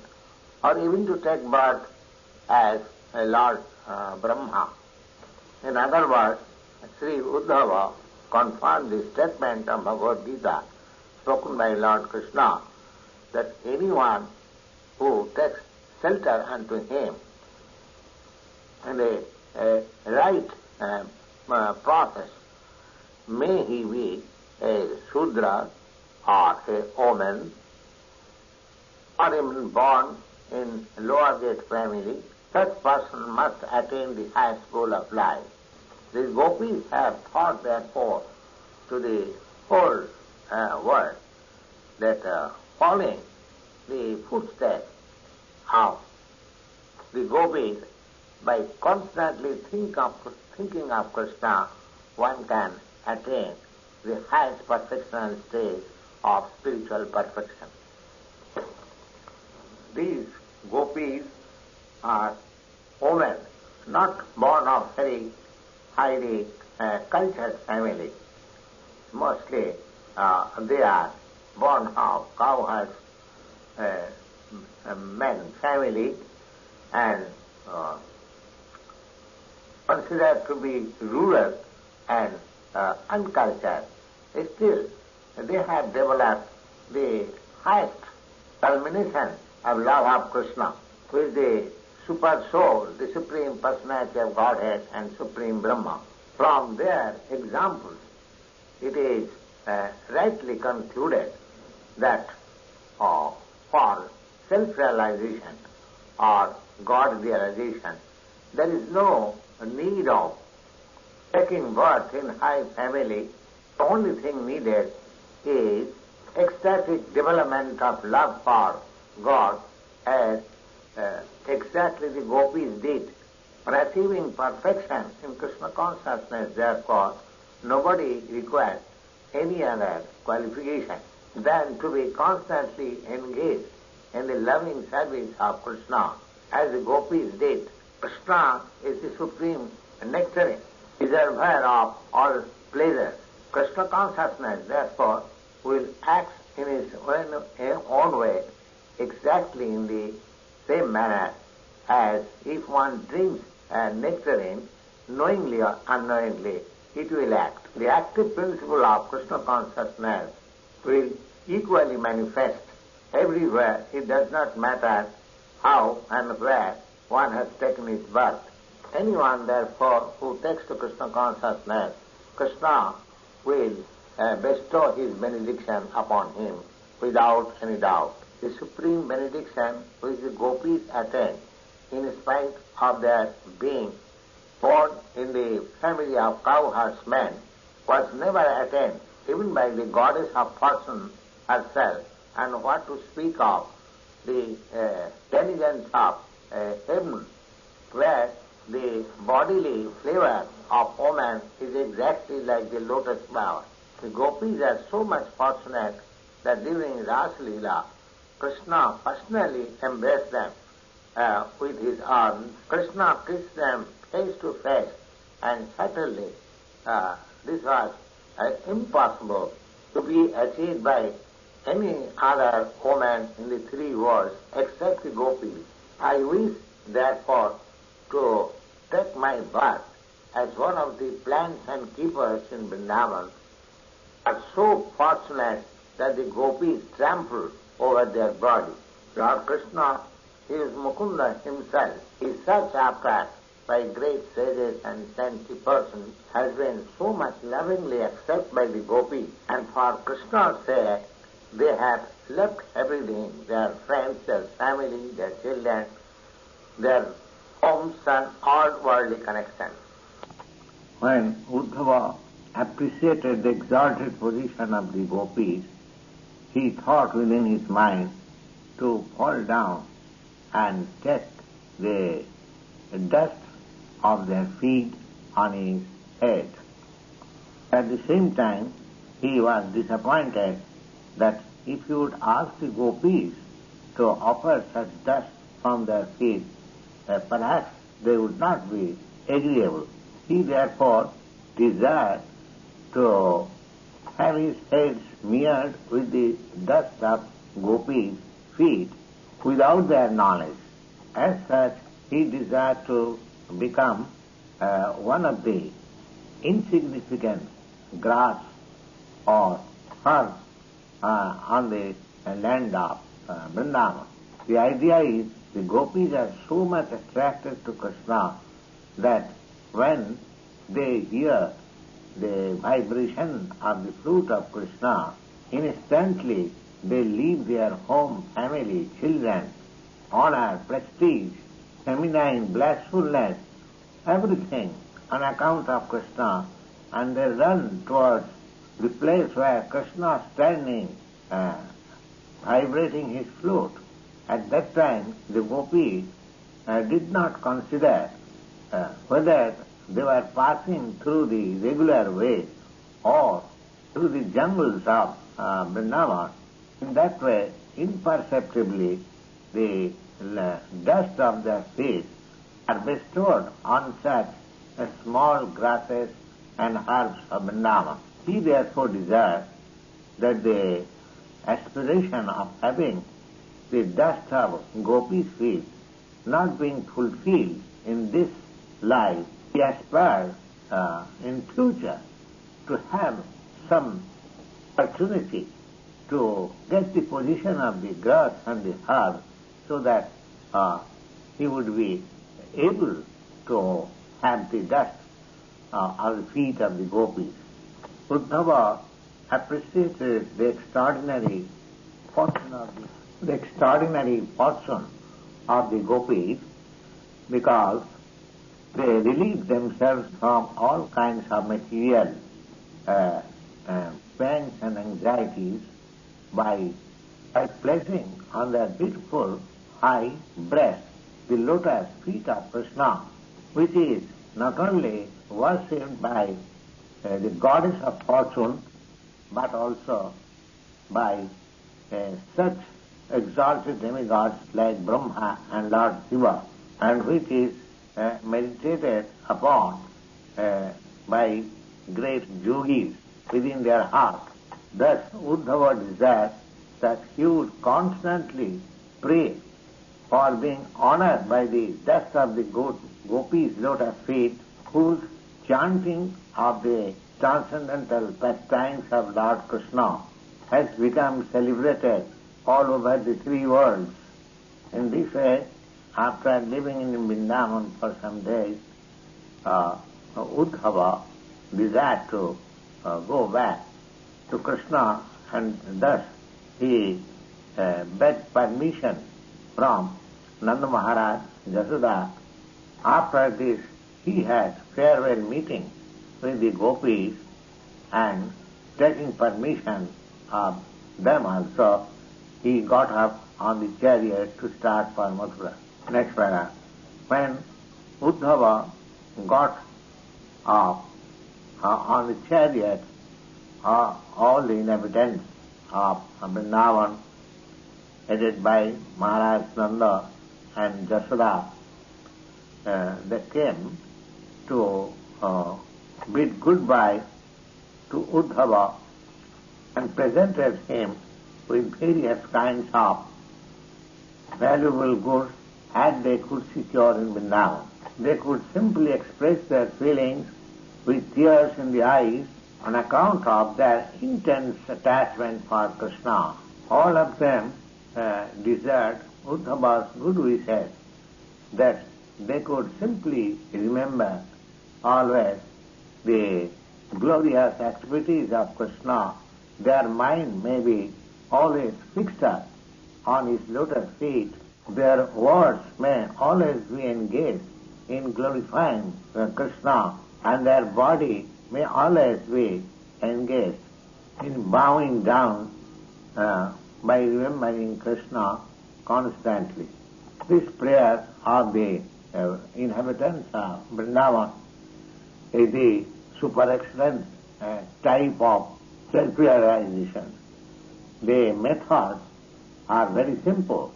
or even to take birth as a Lord Brahma. In other words, Sri Uddhava confirmed the statement of Bhagavad Gita spoken by Lord Krishna, that anyone who takes shelter unto him in a right process, may he be a Shudra or a woman, or even born in lower gate family, such person must attain the highest goal of life. These Gopis have taught therefore to the whole world that following the footsteps of the Gopis, by constantly thinking of Krishna, one can attain the highest perfectional stage of spiritual perfection. These Gopis are women, not born of very highly cultured family. Mostly they are born of cowherds, men family, and considered to be rural and uncultured. Still, they have developed the highest culmination of love of Krishna, with the super soul, the Supreme Personality of Godhead and Supreme Brahma. From their examples, it is rightly concluded that for self-realization or God realization, there is no need of taking birth in high family. The only thing needed is ecstatic development of love for God, as exactly the Gopis did. For achieving perfection in Krishna consciousness, therefore, nobody requires any other qualification than to be constantly engaged in the loving service of Krishna, as the Gopis did. Krishna is the supreme nectarine, reservoir of all pleasures. Krishna consciousness, therefore, will act in its own way exactly in the same manner as if one drinks a nectarine, knowingly or unknowingly, it will act. The active principle of Krishna consciousness will equally manifest everywhere. It does not matter how and where one has taken his birth. Anyone, therefore, who takes to Krishna consciousness, Krishna will bestow his benediction upon him without any doubt. The supreme benediction which the Gopis attained, in spite of their being born in the family of cowherdsmen, was never attained even by the goddess of fortune herself, and what to speak of the denizens of heaven, where the bodily flavor of woman is exactly like the lotus flower. The Gopis are so much fortunate that during Ras Leela, Krishna personally embraced them with his arms. Krishna kissed them face to face, and certainly this was impossible to be achieved by any other woman in the three worlds except the Gopis. I wish, therefore, to take my birth as one of the plants and keepers in Vrindavan, are so fortunate that the Gopis trampled over their body. Lord Krishna, he is Mukunda himself, is sought after by great sages and saintly persons, has been so much lovingly accepted by the Gopis, and for Krishna's sake, they have left everything, their friends, their family, their children, their homes and all worldly connections. When Uddhava appreciated the exalted position of the Gopis, he thought within his mind to fall down and take the dust of their feet on his head. At the same time, he was disappointed that if he would ask the Gopis to offer such dust from their feet, perhaps they would not be agreeable. He therefore desired to have his head smeared with the dust of Gopis' feet without their knowledge. As such, he desired to become one of the insignificant grass or herb on the land of Vrindavan. The idea is the Gopis are so much attracted to Krishna that when they hear the vibration of the flute of Krishna, instantly they leave their home, family, children, honor, prestige, feminine blissfulness, everything on account of Krishna, and they run towards the place where Krishna is standing, vibrating his flute. At that time, the Gopis did not consider whether they were passing through the regular way or through the jungles of Vrindavan. In that way, imperceptibly, the dust of their feet are bestowed on such small grasses and herbs of Vrindavan. He therefore desired that the aspiration of having the dust of Gopis' feet not being fulfilled in this life, he aspired in future to have some opportunity to get the position of the grass and the herb so that he would be able to have the dust on the feet of the Gopis. Uddhava appreciated the extraordinary fortune of the Gopis because they relieve themselves from all kinds of material pains and anxieties by placing on their beautiful high breast the lotus feet of Krishna, which is not only worshipped by the goddess of fortune, but also by such exalted demigods like Brahma and Lord Shiva, and which is meditated upon by great yogis within their heart. Thus, Uddhava desired that he would constantly pray for being honored by the dust of the Gopis' lotus feet, whose chanting of the transcendental pastimes of Lord Krishna has become celebrated all over the three worlds. In this way, after living in Vrindavan for some days, Uddhava desired to go back to Krishna, and thus he begged permission from Nanda Maharaj, Yashoda. After this, he had farewell meeting with the Gopis, and taking permission of them also, he got up on the chariot to start for Mathura. Next paragraph. When Uddhava got up on the chariot, all the inhabitants of Vrindavan, headed by Maharaj Nanda and Yashoda, they came to bid goodbye to Uddhava and presented him with various kinds of valuable goods as they could secure in Vrindavan. They could simply express their feelings with tears in the eyes on account of their intense attachment for Krishna. All of them desired Uddhava's good wishes, that they could simply remember always the glorious activities of Krishna. Their mind may be always fixed up on his lotus feet. Their words may always be engaged in glorifying Krishna, and their body may always be engaged in bowing down by remembering Krishna constantly. This prayer of the inhabitants of Vrindavan is the super excellent type of self-realization. The methods are very simple.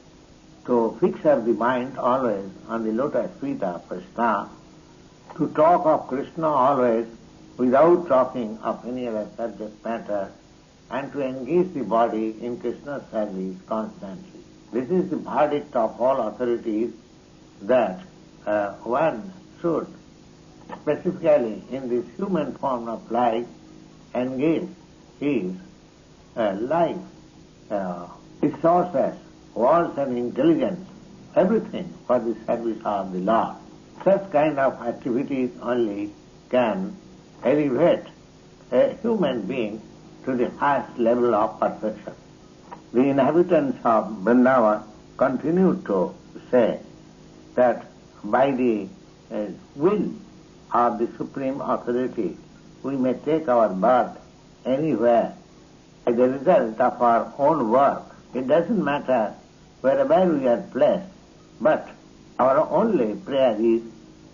To fix up the mind always on the lotus feet of Krishna, to talk of Krishna always without talking of any other subject matter, and to engage the body in Krishna's service constantly. This is the verdict of all authorities, that one should specifically in this human form of life engage his life, resources, words and intelligence, everything for the service of the Lord. Such kind of activities only can elevate a human being to the highest level of perfection. The inhabitants of Vrindavan continue to say that by the will of the Supreme Authority we may take our birth anywhere as a result of our own work. It doesn't matter wherever we are placed, but our only prayer is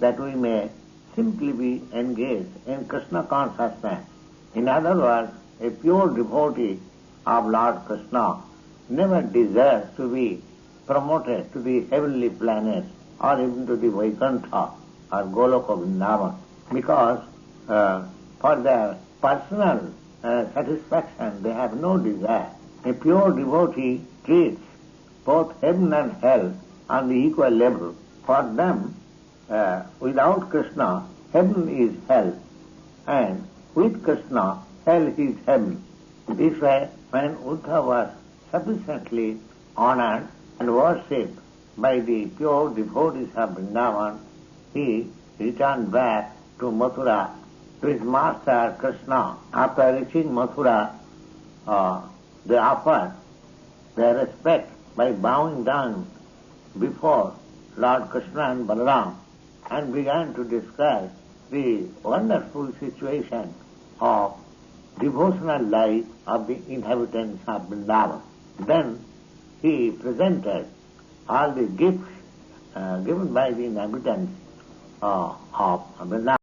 that we may simply be engaged in Krishna consciousness. In other words, a pure devotee of Lord Krishna never desires to be promoted to the heavenly planets or even to the Vaikuntha or Goloka Vrindavan, because for their personal satisfaction they have no desire. A pure devotee treats both heaven and hell on the equal level. For them, without Krishna, heaven is hell, and with Krishna, hell is heaven. This way, when Uddhava was sufficiently honored and worshipped by the pure devotees of Vrindavan, he returned back to Mathura, to his master Krishna. After reaching Mathura, they offered their respect by bowing down before Lord Krishna and Balaram and began to describe the wonderful situation of devotional life of the inhabitants of Vrindavan. Then he presented all the gifts given by the inhabitants of Vrindavan.